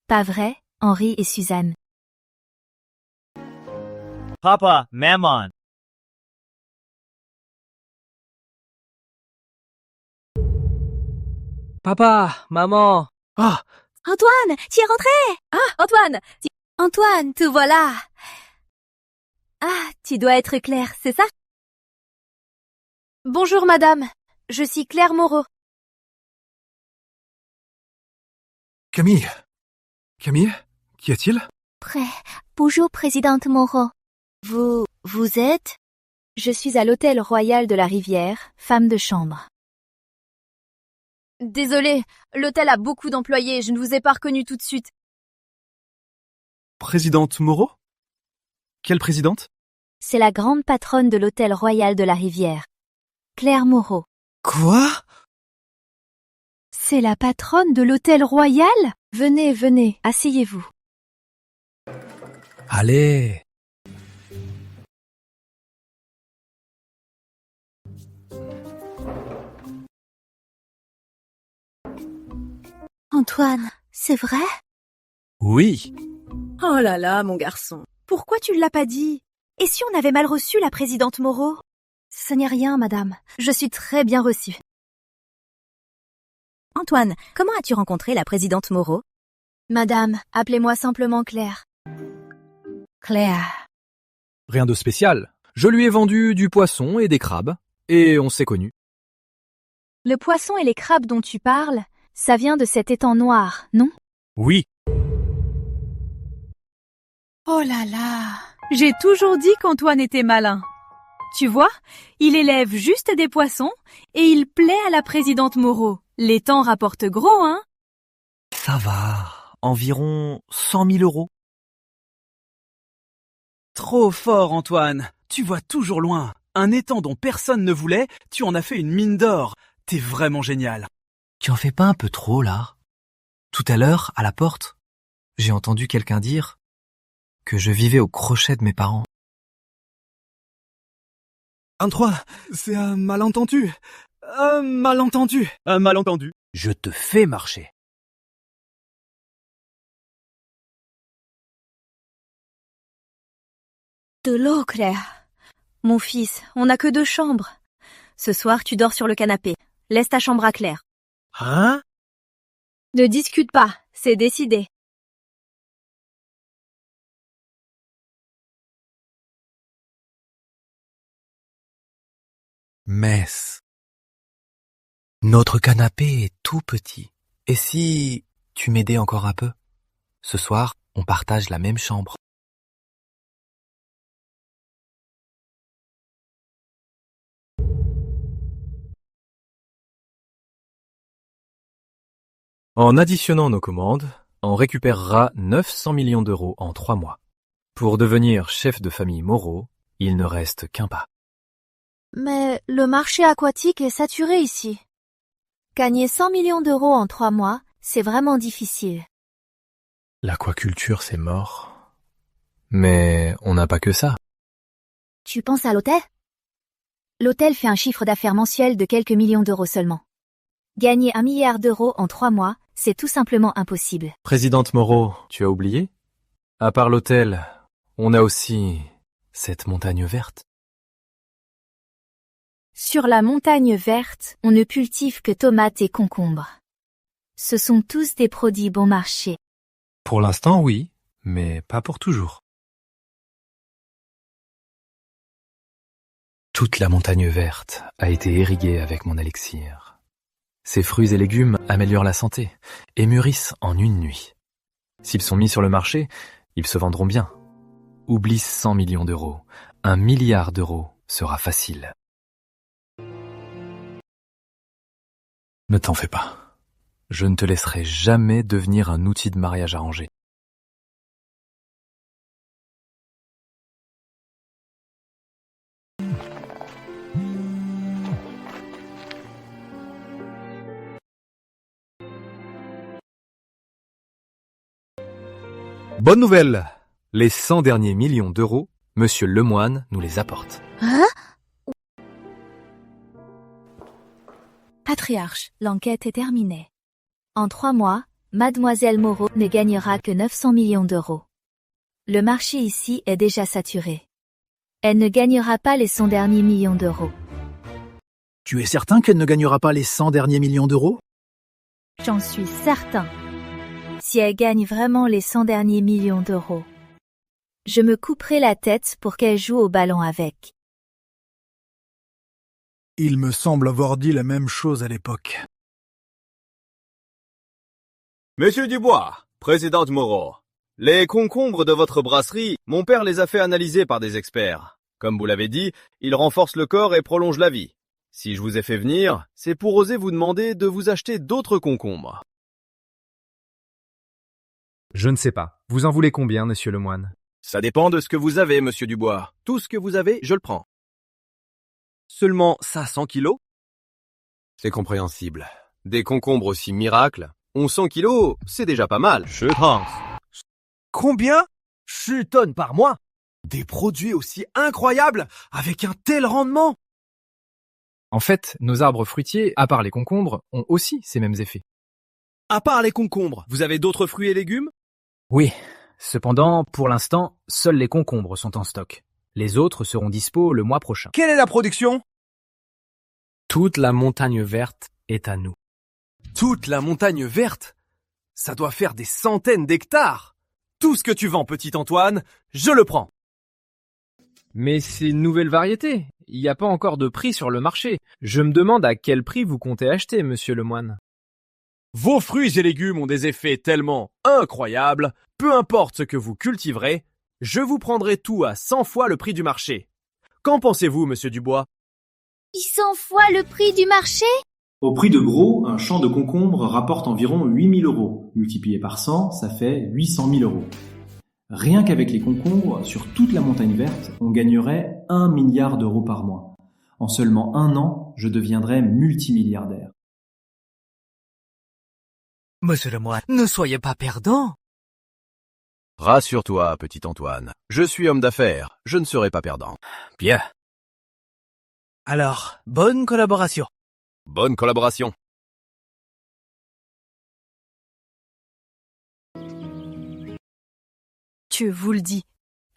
Pas vrai, Henri et Suzanne? Papa, Maman. Papa, maman. Ah! Antoine, tu es rentré? Ah, Antoine! Antoine, te voilà. Ah, tu dois être Claire, c'est ça? Bonjour madame, je suis Claire Moreau. Camille? Camille? Qu'y a-t-il? Bonjour, présidente Moreau. Vous êtes? Je suis à l'hôtel Royal de la Rivière, femme de chambre. Désolée, l'hôtel a beaucoup d'employés, je ne vous ai pas reconnu tout de suite. Présidente Moreau? Quelle présidente? C'est la grande patronne de l'hôtel Royal de la Rivière. Claire Moreau. Quoi? C'est la patronne de l'hôtel Royal? Venez, venez, asseyez-vous. Allez! Antoine, c'est vrai? Oui. Oh là là, mon garçon. Pourquoi tu ne l'as pas dit? Et si on avait mal reçu la présidente Moreau? Ce n'est rien, madame. Je suis très bien reçue. Antoine, comment as-tu rencontré la présidente Moreau? Madame, appelez-moi simplement Claire. Claire. Rien de spécial. Je lui ai vendu du poisson et des crabes, et on s'est connus. Le poisson et les crabes dont tu parles, ça vient de cet étang noir, non? Oui. Oh là là. J'ai toujours dit qu'Antoine était malin. Tu vois, il élève juste des poissons et il plaît à la présidente Moreau. L'étang rapporte gros, hein? Ça va, environ 100 000 €. Trop fort, Antoine. Tu vois toujours loin. Un étang dont personne ne voulait, tu en as fait une mine d'or. T'es vraiment génial. Tu en fais pas un peu trop, là? Tout à l'heure, à la porte, j'ai entendu quelqu'un dire que je vivais au crochet de mes parents. Antoine, c'est un malentendu. Un malentendu. Un malentendu. Je te fais marcher. De l'eau, Claire. Mon fils, on n'a que 2 chambres. Ce soir, tu dors sur le canapé. Laisse ta chambre à Claire. Hein? Ne discute pas, c'est décidé. Mess. Notre canapé est tout petit. Et si tu m'aidais encore un peu? Ce soir, on partage la même chambre. En additionnant nos commandes, on récupérera 900 millions d'euros en 3 mois. Pour devenir chef de famille Moreau, il ne reste qu'un pas. Mais le marché aquatique est saturé ici. Gagner 100 millions d'euros en 3 mois, c'est vraiment difficile. L'aquaculture, c'est mort. Mais on n'a pas que ça. Tu penses à l'hôtel? L'hôtel fait un chiffre d'affaires mensuel de quelques millions d'euros seulement. Gagner 1 milliard d'euros en 3 mois, c'est tout simplement impossible. Présidente Moreau, tu as oublié? À part l'hôtel, on a aussi cette montagne verte. Sur la montagne verte, on ne cultive que tomates et concombres. Ce sont tous des produits bon marché. Pour l'instant, oui, mais pas pour toujours. Toute la montagne verte a été irriguée avec mon élixir. Ces fruits et légumes améliorent la santé et mûrissent en une nuit. S'ils sont mis sur le marché, ils se vendront bien. Oublie 100 millions d'euros. 1 milliard d'euros sera facile. Ne t'en fais pas. Je ne te laisserai jamais devenir un outil de mariage arrangé. Bonne nouvelle! Les 100 derniers millions d'euros, Monsieur Lemoine nous les apporte. Hein? Patriarche, l'enquête est terminée. En 3 mois, Mademoiselle Moreau ne gagnera que 900 millions d'euros. Le marché ici est déjà saturé. Elle ne gagnera pas les 100 derniers millions d'euros. Tu es certain qu'elle ne gagnera pas les 100 derniers millions d'euros? J'en suis certain. Si elle gagne vraiment les 100 derniers millions d'euros, je me couperai la tête pour qu'elle joue au ballon avec. Il me semble avoir dit la même chose à l'époque. Monsieur Dubois, présidente Moreau, les concombres de votre brasserie, mon père les a fait analyser par des experts. Comme vous l'avez dit, ils renforcent le corps et prolongent la vie. Si je vous ai fait venir, c'est pour oser vous demander de vous acheter d'autres concombres. Je ne sais pas. Vous en voulez combien, Monsieur Lemoine? Ça dépend de ce que vous avez, Monsieur Dubois. Tout ce que vous avez, je le prends. Seulement ça 100 kilos? C'est compréhensible. Des concombres aussi miracles, 100 kilos, c'est déjà pas mal. Je pense. Combien? 6 tonnes par mois? Des produits aussi incroyables, avec un tel rendement? En fait, nos arbres fruitiers, à part les concombres, ont aussi ces mêmes effets. À part les concombres, vous avez d'autres fruits et légumes? Oui. Cependant, pour l'instant, seuls les concombres sont en stock. Les autres seront dispo le mois prochain. Quelle est la production? Toute la montagne verte est à nous. Toute la montagne verte? Ça doit faire des centaines d'hectares. Tout ce que tu vends, petit Antoine, je le prends. Mais c'est une nouvelle variété. Il n'y a pas encore de prix sur le marché. Je me demande à quel prix vous comptez acheter, Monsieur Lemoine. Vos fruits et légumes ont des effets tellement incroyables, peu importe ce que vous cultiverez, je vous prendrai tout à 100 fois le prix du marché. Qu'en pensez-vous, Monsieur Dubois? 100 fois le prix du marché? Au prix de gros, un champ de concombres rapporte environ 8 000 euros. Multiplié par 100, ça fait 800 000 euros. Rien qu'avec les concombres, sur toute la montagne verte, on gagnerait 1 milliard d'euros par mois. En seulement 1 an, je deviendrais multimilliardaire. Monsieur Lemoine, ne soyez pas perdant. Rassure-toi, petit Antoine. Je suis homme d'affaires, je ne serai pas perdant. Bien. Alors, bonne collaboration. Bonne collaboration. Tu vous le dis,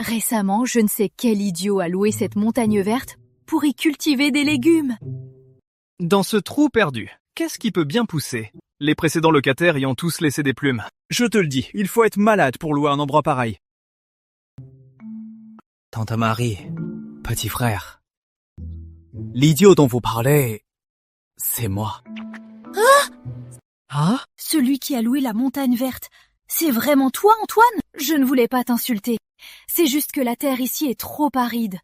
Récemment, je ne sais quel idiot a loué cette montagne verte pour y cultiver des légumes. Dans ce trou perdu, qu'est-ce qui peut bien pousser? Les précédents locataires y ont tous laissé des plumes. Je te le dis, il faut être malade pour louer un endroit pareil. Tante Marie, petit frère. L'idiot dont vous parlez, c'est moi. Ah? Celui qui a loué la montagne verte. C'est vraiment toi, Antoine? Je ne voulais pas t'insulter. C'est juste que la terre ici est trop aride.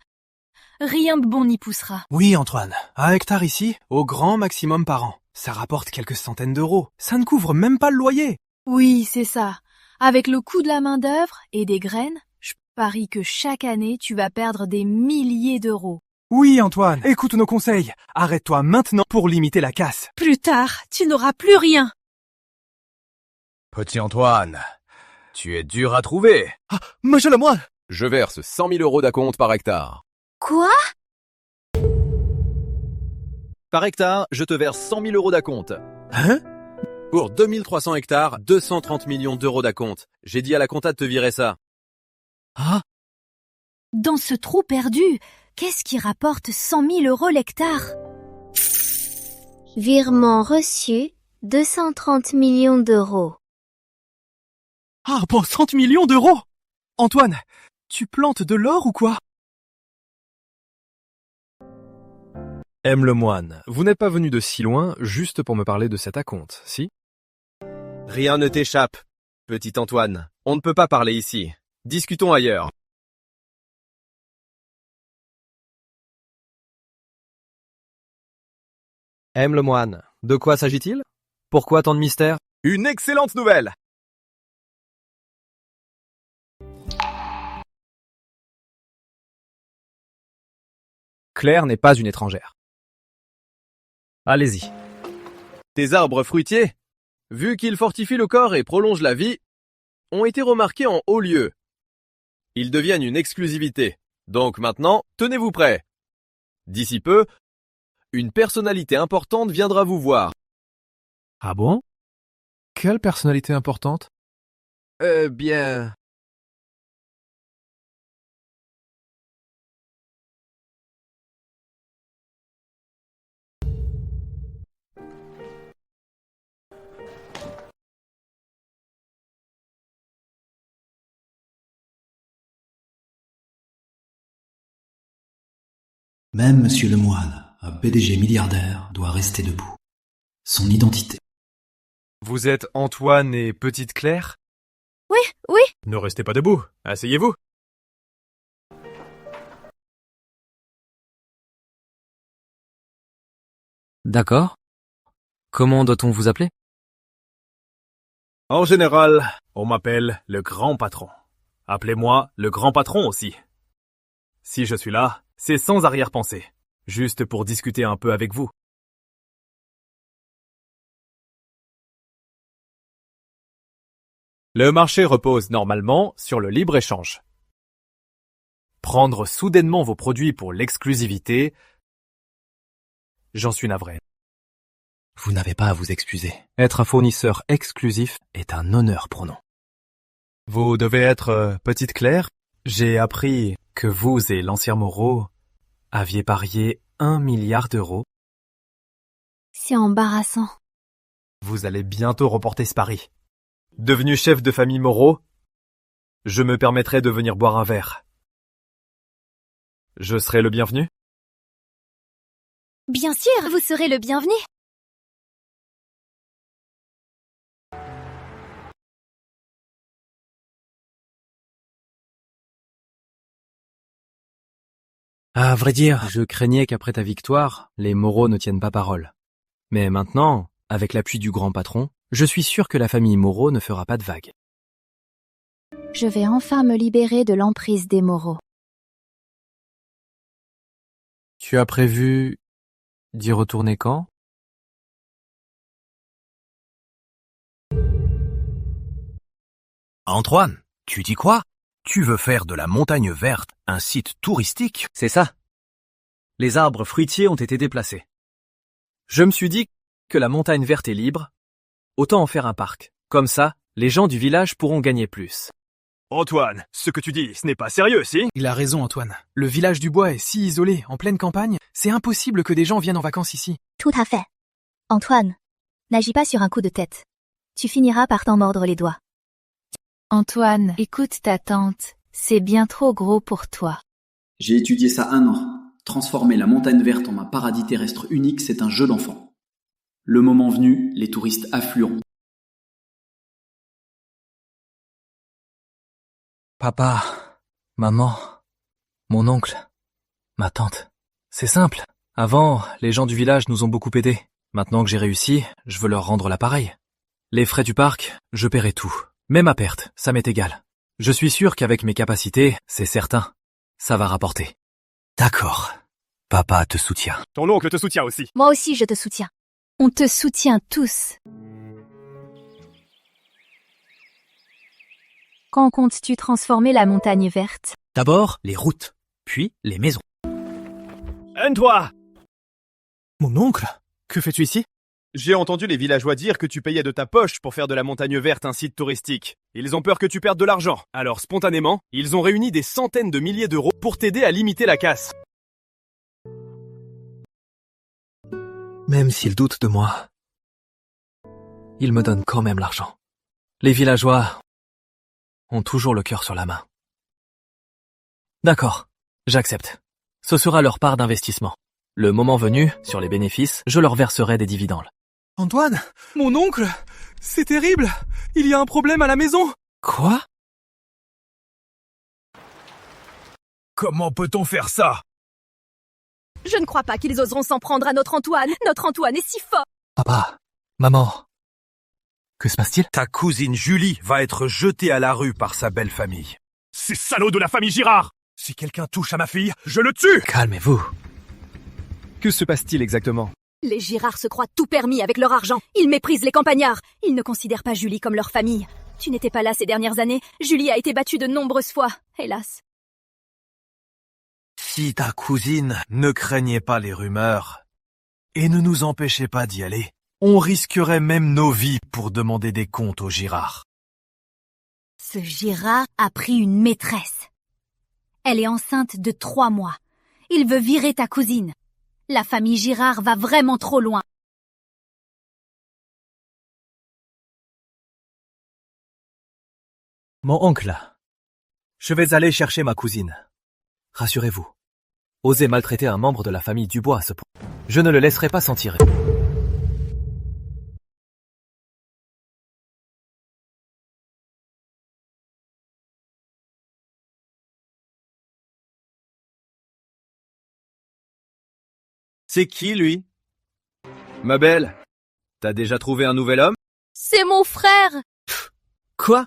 Rien de bon n'y poussera. Oui, Antoine. Un hectare ici, au grand maximum par an. Ça rapporte quelques centaines d'euros. Ça ne couvre même pas le loyer. Oui, c'est ça. Avec le coût de la main-d'œuvre et des graines, je parie que chaque année, tu vas perdre des milliers d'euros. Oui, Antoine, écoute nos conseils. Arrête-toi maintenant pour limiter la casse. Plus tard, tu n'auras plus rien. Petit Antoine, tu es dur à trouver. Ah, monsieur Lemoine! Je verse 100 000 euros d'acompte par hectare. Quoi? Par hectare, je te verse 100 000 euros d'acompte. Hein? Pour 2300 hectares, 230 millions d'euros d'acompte. J'ai dit à la compta de te virer ça. Ah? Dans ce trou perdu, qu'est-ce qui rapporte 100 000 euros l'hectare? Virement reçu, 230 millions d'euros. Ah, bon, 30 millions d'euros! Antoine, tu plantes de l'or ou quoi? M. Lemoine, vous n'êtes pas venu de si loin juste pour me parler de cet acompte, si? Rien ne t'échappe, petit Antoine. On ne peut pas parler ici. Discutons ailleurs. M. Lemoine, de quoi s'agit-il? Pourquoi tant de mystère? Une excellente nouvelle! Claire n'est pas une étrangère. Allez-y. Tes arbres fruitiers, vu qu'ils fortifient le corps et prolongent la vie, ont été remarqués en haut lieu. Ils deviennent une exclusivité. Donc maintenant, tenez-vous prêts. D'ici peu, une personnalité importante viendra vous voir. Ah bon? Quelle personnalité importante? Bien... Même Monsieur Lemoine, un PDG milliardaire, doit rester debout. Son identité. Vous êtes Antoine et Petite Claire? Oui, oui. Ne restez pas debout, asseyez-vous. D'accord. Comment doit-on vous appeler? En général, on m'appelle le grand patron. Appelez-moi le grand patron aussi. Si je suis là, c'est sans arrière-pensée, juste pour discuter un peu avec vous. Le marché repose normalement sur le libre-échange. Prendre soudainement vos produits pour l'exclusivité, j'en suis navré. Vous n'avez pas à vous excuser. Être un fournisseur exclusif est un honneur pour nous. Vous devez être Petite Claire. J'ai appris que vous et l'ancien Moreau aviez parié 1 milliard d'euros. C'est embarrassant. Vous allez bientôt remporter ce pari. Devenu chef de famille Moreau, je me permettrai de venir boire un verre. Je serai le bienvenu? Bien sûr, vous serez le bienvenu. À vrai dire, Je craignais qu'après ta victoire, les Moreau ne tiennent pas parole. Mais maintenant, avec l'appui du grand patron, je suis sûr que la famille Moreau ne fera pas de vagues. Je vais enfin me libérer de l'emprise des Moreau. Tu as prévu d'y retourner quand? Antoine, tu dis quoi? Tu veux faire de la montagne verte un site touristique? C'est ça. Les arbres fruitiers ont été déplacés. Je me suis dit que la montagne verte est libre, autant en faire un parc. Comme ça, les gens du village pourront gagner plus. Antoine, ce que tu dis, ce n'est pas sérieux, si? Il a raison, Antoine. Le village du bois est si isolé, en pleine campagne, c'est impossible que des gens viennent en vacances ici. Tout à fait. Antoine, n'agis pas sur un coup de tête. Tu finiras par t'en mordre les doigts. Antoine, écoute ta tante, c'est bien trop gros pour toi. J'ai étudié ça 1 an. Transformer la montagne verte en un paradis terrestre unique, c'est un jeu d'enfant. Le moment venu, les touristes afflueront. Papa, maman, mon oncle, ma tante. C'est simple. Avant, les gens du village nous ont beaucoup aidés. Maintenant que j'ai réussi, je veux leur rendre l'appareil. Les frais du parc, je paierai tout. Même à perte, ça m'est égal. Je suis sûr qu'avec mes capacités, c'est certain, ça va rapporter. D'accord. Papa te soutient. Ton oncle te soutient aussi. Moi aussi, je te soutiens. On te soutient tous. Quand comptes-tu transformer la montagne verte? D'abord, les routes, puis les maisons. Toi! Mon oncle? Que fais-tu ici? J'ai entendu les villageois dire que tu payais de ta poche pour faire de la montagne verte un site touristique. Ils ont peur que tu perdes de l'argent. Alors spontanément, ils ont réuni des centaines de milliers d'euros pour t'aider à limiter la casse. Même s'ils doutent de moi, ils me donnent quand même l'argent. Les villageois ont toujours le cœur sur la main. D'accord, j'accepte. Ce sera leur part d'investissement. Le moment venu, sur les bénéfices, je leur verserai des dividendes. Antoine, mon oncle, c'est terrible. Il y a un problème à la maison. Quoi? Comment peut-on faire ça? Je ne crois pas qu'ils oseront s'en prendre à notre Antoine. Notre Antoine est si fort. Papa, maman, que se passe-t-il? Ta cousine Julie va être jetée à la rue par sa belle famille. Ces salauds de la famille Girard! Si quelqu'un touche à ma fille, je le tue! Calmez-vous. Que se passe-t-il exactement? Les Girard se croient tout permis avec leur argent. Ils méprisent les campagnards. Ils ne considèrent pas Julie comme leur famille. Tu n'étais pas là ces dernières années. Julie a été battue de nombreuses fois, hélas. Si ta cousine ne craignait pas les rumeurs et ne nous empêchait pas d'y aller, on risquerait même nos vies pour demander des comptes aux Girard. Ce Girard a pris une maîtresse. Elle est enceinte de 3 mois. Il veut virer ta cousine. La famille Girard va vraiment trop loin. Mon oncle, je vais aller chercher ma cousine. Rassurez-vous, osez maltraiter un membre de la famille Dubois à ce point. Je ne le laisserai pas s'en tirer. C'est qui, lui? Ma belle, t'as déjà trouvé un nouvel homme? C'est mon frère! Quoi?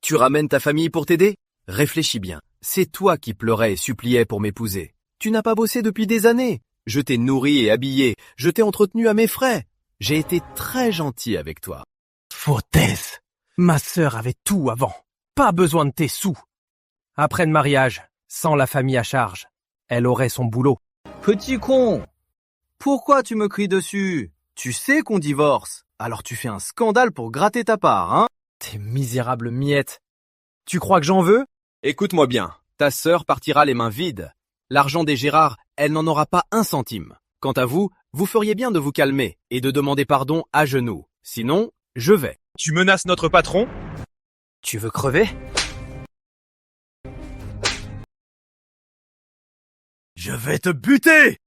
Tu ramènes ta famille pour t'aider? Réfléchis bien. C'est toi qui pleurais et suppliais pour m'épouser. Tu n'as pas bossé depuis des années. Je t'ai nourri et habillé. Je t'ai entretenu à mes frais. J'ai été très gentil avec toi. Foutaise! Ma sœur avait tout avant. Pas besoin de tes sous. Après le mariage, sans la famille à charge, elle aurait son boulot. Petit con! Pourquoi tu me cries dessus? Tu sais qu'on divorce. Alors tu fais un scandale pour gratter ta part, hein? Tes misérables miettes. Tu crois que j'en veux? Écoute-moi bien. Ta sœur partira les mains vides. L'argent des Girard, elle n'en aura pas un centime. Quant à vous, vous feriez bien de vous calmer et de demander pardon à genoux. Sinon, je vais. Tu menaces notre patron? Tu veux crever? Je vais te buter!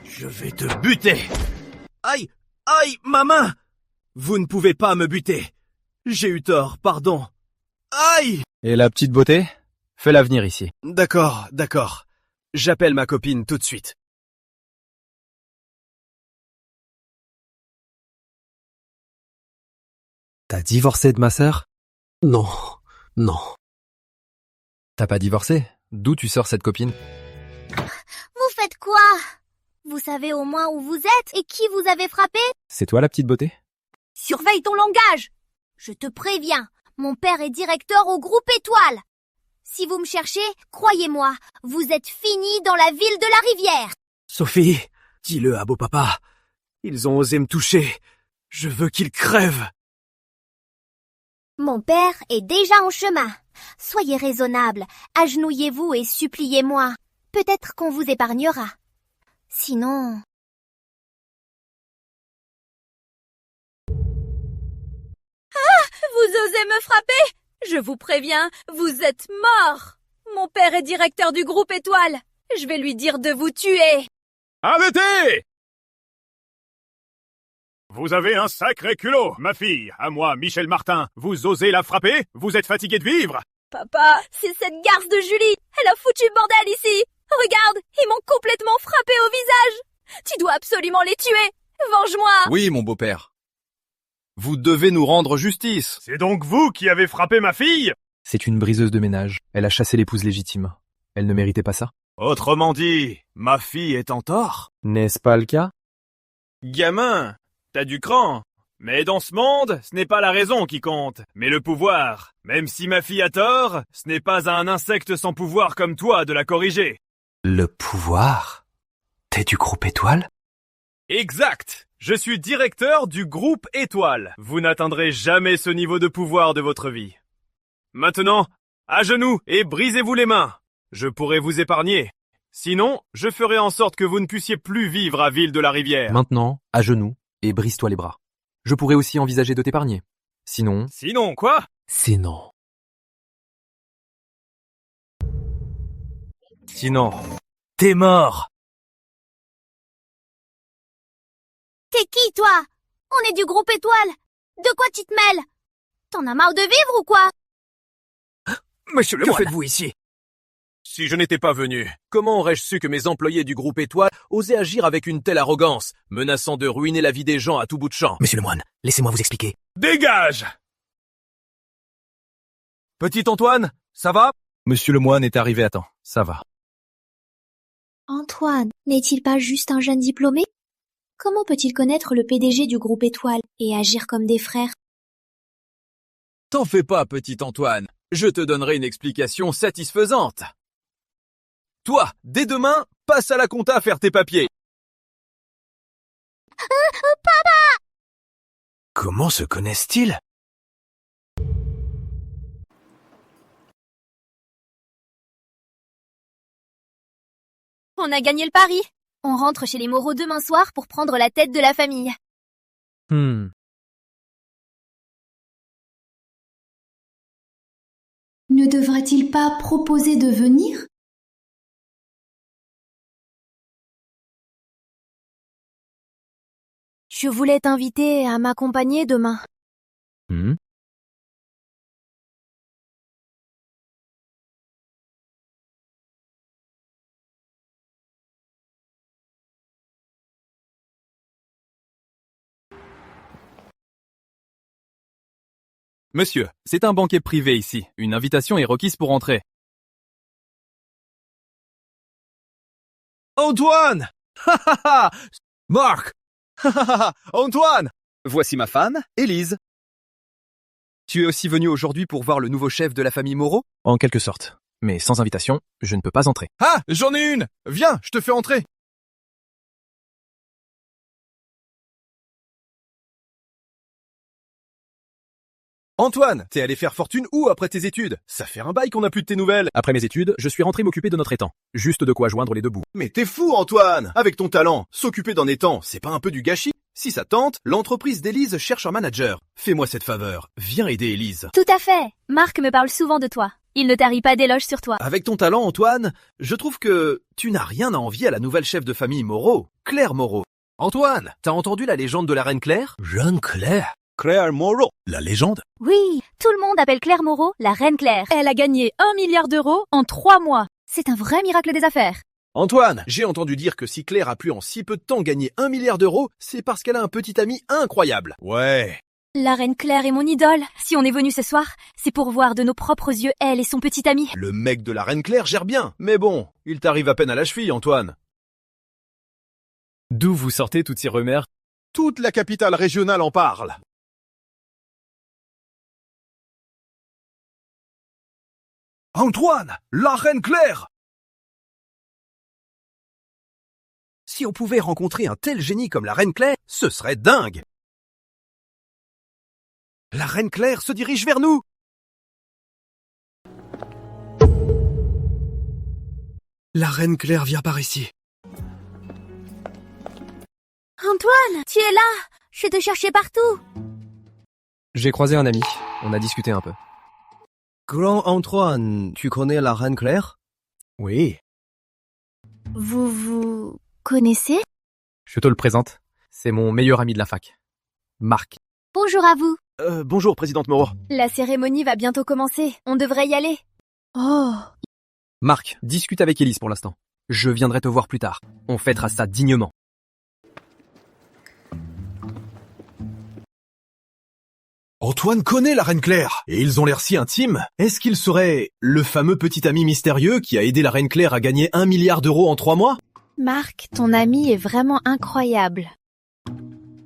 Je vais te buter! Aïe! Aïe, ma main! Vous ne pouvez pas me buter. J'ai eu tort, pardon. Aïe! Et la petite beauté? Fais-la venir ici. D'accord, d'accord. J'appelle ma copine tout de suite. T'as divorcé de ma sœur? Non, non. T'as pas divorcé? D'où tu sors cette copine? Vous faites quoi? Vous savez au moins où vous êtes et qui vous avez frappé? C'est toi la petite beauté? Surveille ton langage! Je te préviens, mon père est directeur au groupe Étoile. Si vous me cherchez, croyez-moi, vous êtes fini dans la ville de la Rivière. Sophie, dis-le à beau papa. Ils ont osé me toucher. Je veux qu'ils crèvent. Mon père est déjà en chemin. Soyez raisonnable, agenouillez-vous et suppliez-moi. Peut-être qu'on vous épargnera. Sinon... Vous osez me frapper? Je vous préviens, vous êtes mort. Mon père est directeur du groupe Étoile. Je vais lui dire de vous tuer. Arrêtez! Vous avez un sacré culot, ma fille. À moi, Michel Martin. Vous osez la frapper? Vous êtes fatigué de vivre? Papa, c'est cette garce de Julie. Elle a foutu le bordel ici. Regarde, ils m'ont complètement frappé au visage. Tu dois absolument les tuer. Venge-moi. Oui, mon beau-père. Vous devez nous rendre justice. C'est donc vous qui avez frappé ma fille? C'est une briseuse de ménage. Elle a chassé l'épouse légitime. Elle ne méritait pas ça. Autrement dit, ma fille est en tort. N'est-ce pas le cas? Gamin, t'as du cran. Mais dans ce monde, ce n'est pas la raison qui compte, mais le pouvoir. Même si ma fille a tort, ce n'est pas à un insecte sans pouvoir comme toi de la corriger. Le pouvoir? T'es du groupe Étoile? Exact. Je suis directeur du groupe Étoile. Vous n'atteindrez jamais ce niveau de pouvoir de votre vie. Maintenant, à genoux et brisez-vous les mains. Je pourrai vous épargner. Sinon, je ferai en sorte que vous ne puissiez plus vivre à Ville de la Rivière. Maintenant, à genoux et brise-toi les bras. Je pourrais aussi envisager de t'épargner. Sinon... Sinon, quoi? C'est non. Sinon, t'es mort. T'es qui, toi? On est du groupe Étoile. De quoi tu te mêles? T'en as marre de vivre ou quoi? Monsieur le Que moine, faites-vous ici? si je n'étais pas venu, Comment aurais-je su que mes employés du groupe Étoile osaient agir avec une telle arrogance, menaçant de ruiner la vie des gens à tout bout de champ? Monsieur le moine, laissez-moi vous expliquer. dégage! Petit Antoine, ça va? Monsieur le moine est arrivé à temps. Ça va. Antoine n'est-il pas juste un jeune diplômé? Comment peut-il connaître le PDG du groupe Étoile et agir comme des frères? T'en fais pas, petit Antoine. Je te donnerai une explication satisfaisante. Toi, dès demain, passe à la compta faire tes papiers. Papa! Comment se connaissent-ils? On a gagné le pari. On rentre chez les Moreau demain soir pour prendre la tête de la famille. Ne devrait-il pas proposer de venir? Je voulais t'inviter à m'accompagner demain. Monsieur, c'est un banquet privé ici. Une invitation est requise pour entrer. Antoine! Ha ha ha! Marc! Ha ha ha! Antoine! Voici ma femme, Élise. Tu es aussi venu aujourd'hui pour voir le nouveau chef de la famille Moreau? En quelque sorte. Mais sans invitation, je ne peux pas entrer. Ah! J'en ai une! Viens, je te fais entrer! Antoine, t'es allé faire fortune où après tes études? Ça fait un bail qu'on n'a plus de tes nouvelles. Après mes études, je suis rentré m'occuper de notre étang. Juste de quoi joindre les deux bouts. Mais t'es fou, Antoine! Avec ton talent, s'occuper d'un étang, c'est pas un peu du gâchis? Si ça tente, l'entreprise d'Élise cherche un manager. Fais-moi cette faveur, viens aider Élise. Tout à fait. Marc me parle souvent de toi. Il ne tarit pas d'éloges sur toi. Avec ton talent, Antoine, je trouve que tu n'as rien à envier à la nouvelle chef de famille Moreau, Claire Moreau. Antoine, t'as entendu la légende de la reine Claire? Jeune Claire? Claire Moreau. La légende? Oui, tout le monde appelle Claire Moreau la reine Claire. Elle a gagné 1 milliard d'euros en 3 mois. C'est un vrai miracle des affaires. Antoine, j'ai entendu dire que si Claire a pu en si peu de temps gagner 1 milliard d'euros, c'est parce qu'elle a un petit ami incroyable. Ouais. La reine Claire est mon idole. Si on est venu ce soir, c'est pour voir de nos propres yeux elle et son petit ami. Le mec de la reine Claire gère bien, mais bon, il t'arrive à peine à la cheville, Antoine. D'où vous sortez toutes ces rumeurs? Toute la capitale régionale en parle. Antoine! La reine Claire! Si on pouvait rencontrer un tel génie comme la reine Claire, ce serait dingue. La reine Claire se dirige vers nous. La reine Claire vient par ici. Antoine, tu es là. Je te cherchais partout. J'ai croisé un ami. On a discuté un peu. Grand Antoine, tu connais la reine Claire? Oui. Vous connaissez? Je te le présente. C'est mon meilleur ami de la fac. Marc. Bonjour à vous. Bonjour, présidente Moreau. La cérémonie va bientôt commencer. On devrait y aller. Oh. Marc, discute avec Élise pour l'instant. Je viendrai te voir plus tard. On fêtera ça dignement. Antoine connaît la reine Claire, et ils ont l'air si intimes. Est-ce qu'il serait le fameux petit ami mystérieux qui a aidé la reine Claire à gagner 1 milliard d'euros en 3 mois? Marc, ton ami est vraiment incroyable.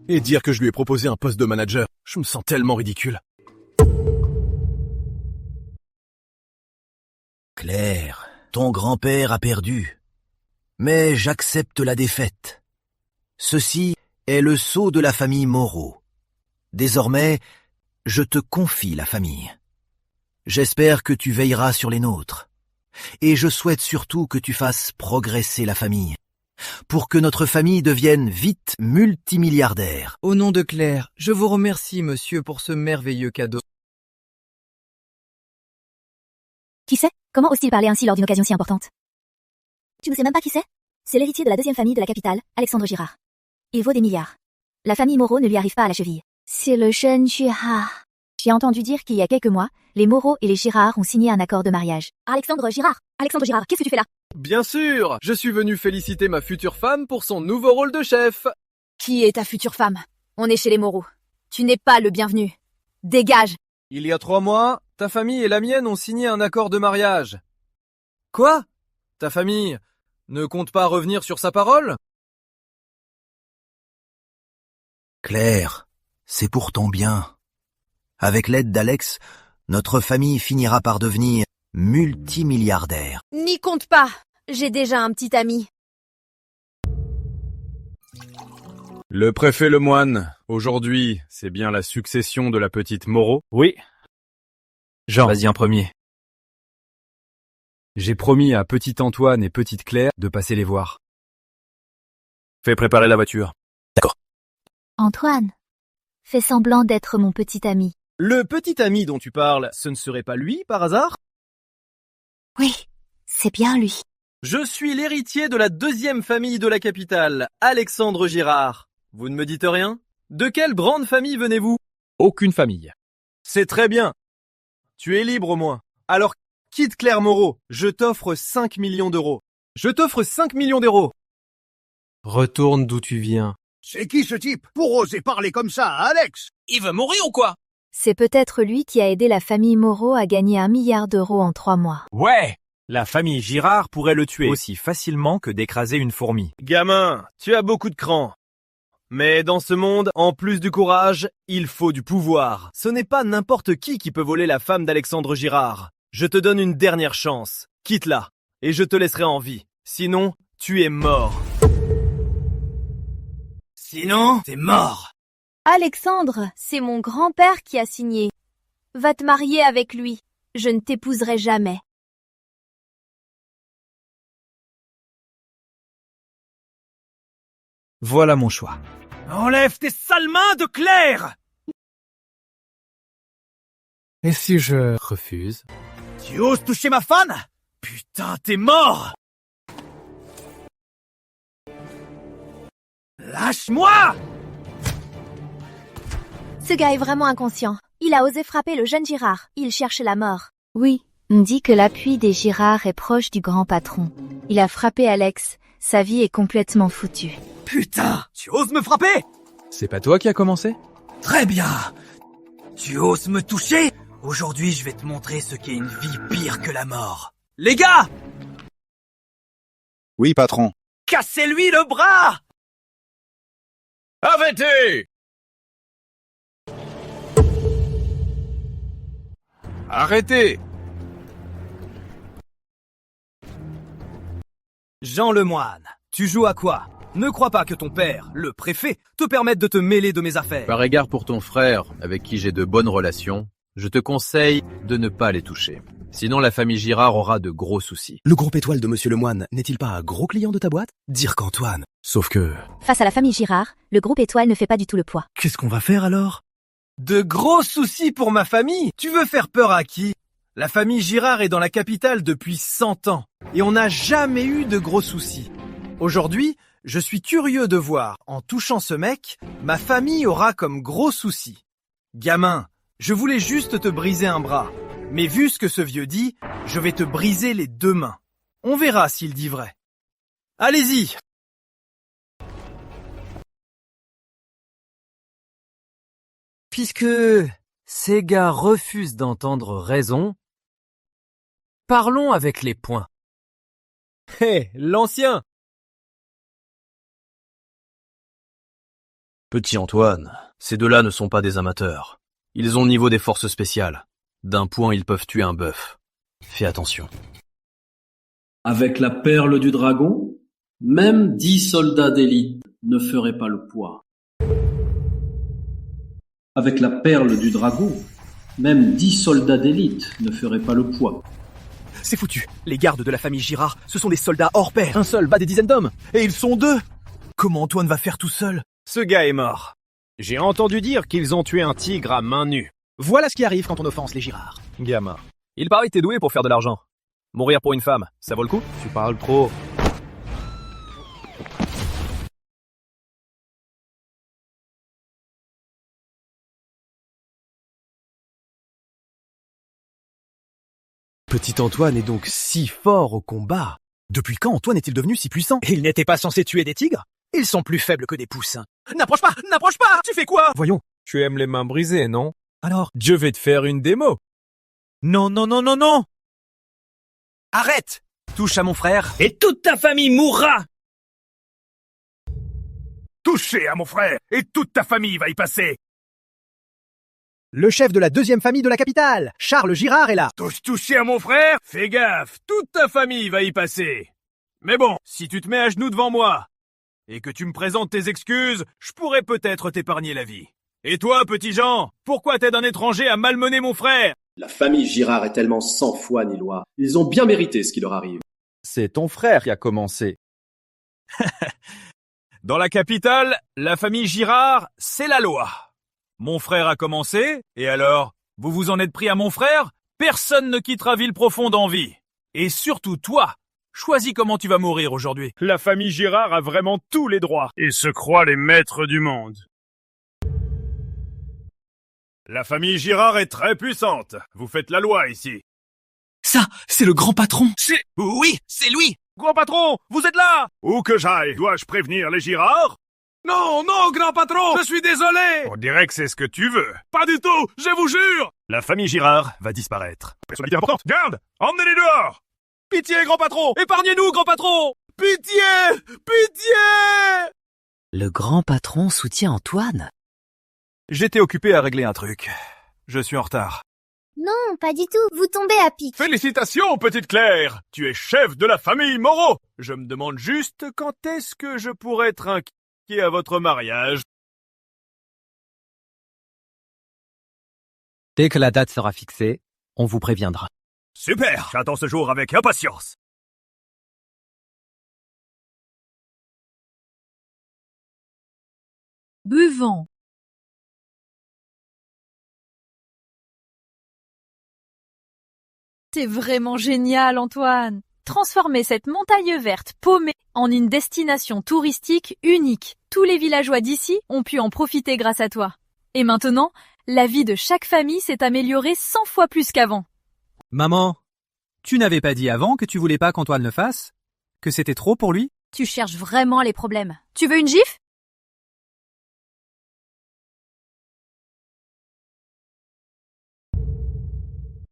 Et dire que je lui ai proposé un poste de manager, je me sens tellement ridicule. Claire, ton grand-père a perdu. Mais j'accepte la défaite. Ceci est le sceau de la famille Moreau. Désormais, je te confie la famille. J'espère que tu veilleras sur les nôtres. Et je souhaite surtout que tu fasses progresser la famille, pour que notre famille devienne vite multimilliardaire. Au nom de Claire, je vous remercie, monsieur, pour ce merveilleux cadeau. Qui c'est? Comment ose-t-il parler ainsi lors d'une occasion si importante? Tu ne sais même pas qui c'est? C'est l'héritier de la deuxième famille de la capitale, Alexandre Girard. Il vaut des milliards. La famille Moreau ne lui arrive pas à la cheville. C'est le jeune Girard. J'ai entendu dire qu'il y a quelques mois, les Moreau et les Girard ont signé un accord de mariage. Alexandre Girard, qu'est-ce que tu fais là? Bien sûr, je suis venu féliciter ma future femme pour son nouveau rôle de chef. Qui est ta future femme? On est chez les Moreau. Tu n'es pas le bienvenu. Dégage! Il y a 3 mois, ta famille et la mienne ont signé un accord de mariage. Quoi? Ta famille ne compte pas revenir sur sa parole? Claire, c'est pour ton bien. Avec l'aide d'Alex, notre famille finira par devenir multimilliardaire. N'y compte pas. J'ai déjà un petit ami. Le préfet Lemoine, aujourd'hui, c'est bien la succession de la petite Moreau? Oui. Jean, vas-y en premier. J'ai promis à petit Antoine et petite Claire de passer les voir. Fais préparer la voiture. D'accord. Antoine, fais semblant d'être mon petit ami. Le petit ami dont tu parles, ce ne serait pas lui, par hasard? Oui, c'est bien lui. Je suis l'héritier de la deuxième famille de la capitale, Alexandre Girard. Vous ne me dites rien? De quelle grande famille venez-vous? Aucune famille. C'est très bien. Tu es libre au moins. Alors quitte Claire Moreau, je t'offre 5 millions d'euros. Je t'offre 5 millions d'euros. Retourne d'où tu viens. C'est qui ce type pour oser parler comme ça à Alex? Il veut mourir ou quoi? C'est peut-être lui qui a aidé la famille Moreau à gagner 1 milliard d'euros en 3 mois. Ouais! La famille Girard pourrait le tuer aussi facilement que d'écraser une fourmi. Gamin, tu as beaucoup de cran. Mais dans ce monde, en plus du courage, il faut du pouvoir. Ce n'est pas n'importe qui peut voler la femme d'Alexandre Girard. Je te donne une dernière chance. Quitte-la, et je te laisserai en vie. Sinon, tu es mort. Sinon, t'es mort. Alexandre, c'est mon grand-père qui a signé. Va te marier avec lui. Je ne t'épouserai jamais. Voilà mon choix. Enlève tes sales mains de Claire! Et si je refuse? Tu oses toucher ma femme? Putain, t'es mort! Lâche-moi! Ce gars est vraiment inconscient. Il a osé frapper le jeune Girard. Il cherche la mort. Oui, on dit que l'appui des Girard est proche du grand patron. Il a frappé Alex. Sa vie est complètement foutue. Putain, tu oses me frapper? C'est pas toi qui as commencé? Très bien. Tu oses me toucher? Aujourd'hui, je vais te montrer ce qu'est une vie pire que la mort. Les gars! Oui, patron. Cassez-lui le bras! Arrêtez! Arrêtez! Jean Lemoine, tu joues à quoi? Ne crois pas que ton père, le préfet, te permette de te mêler de mes affaires. Par égard pour ton frère, avec qui j'ai de bonnes relations, je te conseille de ne pas les toucher. Sinon la famille Girard aura de gros soucis. Le groupe étoile de Monsieur Lemoine n'est-il pas un gros client de ta boîte? Dire qu'Antoine. Sauf que... Face à la famille Girard, le groupe Étoile ne fait pas du tout le poids. Qu'est-ce qu'on va faire alors? De gros soucis pour ma famille? Tu veux faire peur à qui? La famille Girard est dans la capitale depuis 100 ans, et on n'a jamais eu de gros soucis. Aujourd'hui, je suis curieux de voir, en touchant ce mec, ma famille aura comme gros souci. Gamin, je voulais juste te briser un bras, mais vu ce que ce vieux dit, je vais te briser les 2 mains. On verra s'il dit vrai. Allez-y! Puisque ces gars refusent d'entendre raison, parlons avec les poings. Hé, l'ancien! Petit Antoine, ces deux-là ne sont pas des amateurs. Ils ont le niveau des forces spéciales. D'un point, ils peuvent tuer un bœuf. Fais attention. Avec la perle du dragon, même 10 soldats d'élite ne feraient pas le poids. Avec la perle du dragon, même 10 soldats d'élite ne feraient pas le poids. C'est foutu. Les gardes de la famille Girard, ce sont des soldats hors pair. Un seul bat des dizaines d'hommes. Et ils sont 2. Comment Antoine va faire tout seul? Ce gars est mort. J'ai entendu dire qu'ils ont tué un tigre à main nue. Voilà ce qui arrive quand on offense les Girard. Gamin. Il paraît que t'es doué pour faire de l'argent. Mourir pour une femme, ça vaut le coup? Tu parles trop. Petit Antoine est donc si fort au combat. Depuis quand Antoine est-il devenu si puissant? Il n'était pas censé tuer des tigres? Ils sont plus faibles que des poussins. N'approche pas! N'approche pas! Tu fais quoi? Voyons. Tu aimes les mains brisées, non? Alors, je vais te faire une démo. Non, non, non, non, non! Arrête! Touche à mon frère. Et toute ta famille mourra! Toucher à mon frère, et toute ta famille va y passer. Le chef de la 2e famille de la capitale, Charles Girard, est là. Toucher à mon frère? Fais gaffe, toute ta famille va y passer. Mais bon, si tu te mets à genoux devant moi, et que tu me présentes tes excuses, je pourrais peut-être t'épargner la vie. Et toi, petit Jean, pourquoi t'aides un étranger à malmener mon frère? La famille Girard est tellement sans foi ni loi. Ils ont bien mérité ce qui leur arrive. C'est ton frère qui a commencé. Dans la capitale, la famille Girard, c'est la loi. Mon frère a commencé, et alors, vous vous en êtes pris à mon frère? Personne ne quittera Villeprofonde en vie. Et surtout toi, choisis comment tu vas mourir aujourd'hui. La famille Girard a vraiment tous les droits et se croit les maîtres du monde. La famille Girard est très puissante. Vous faites la loi ici. Ça, c'est le grand patron. Oui, c'est lui. Grand patron, vous êtes là? Où que j'aille, dois-je prévenir les Girard? Non, non, grand patron, je suis désolé. On dirait que c'est ce que tu veux. Pas du tout, je vous jure. La famille Girard va disparaître. Personnalité importante. Garde, emmenez-les dehors. Pitié, grand patron, épargnez-nous, grand patron. Pitié, pitié. Le grand patron soutient Antoine. J'étais occupé à régler un truc. Je suis en retard. Non, pas du tout. Vous tombez à pic. Félicitations, petite Claire. Tu es chef de la famille Moreau. Je me demande juste quand est-ce que je pourrais être inquiet à votre mariage. Dès que la date sera fixée, on vous préviendra. Super, j'attends ce jour avec impatience. Buvons. C'est vraiment génial, Antoine. Transformer cette montagne verte paumée en une destination touristique unique. Tous les villageois d'ici ont pu en profiter grâce à toi. Et maintenant, la vie de chaque famille s'est améliorée 100 fois plus qu'avant. Maman, tu n'avais pas dit avant que tu voulais pas qu'Antoine le fasse? Que c'était trop pour lui? Tu cherches vraiment les problèmes. Tu veux une gifle?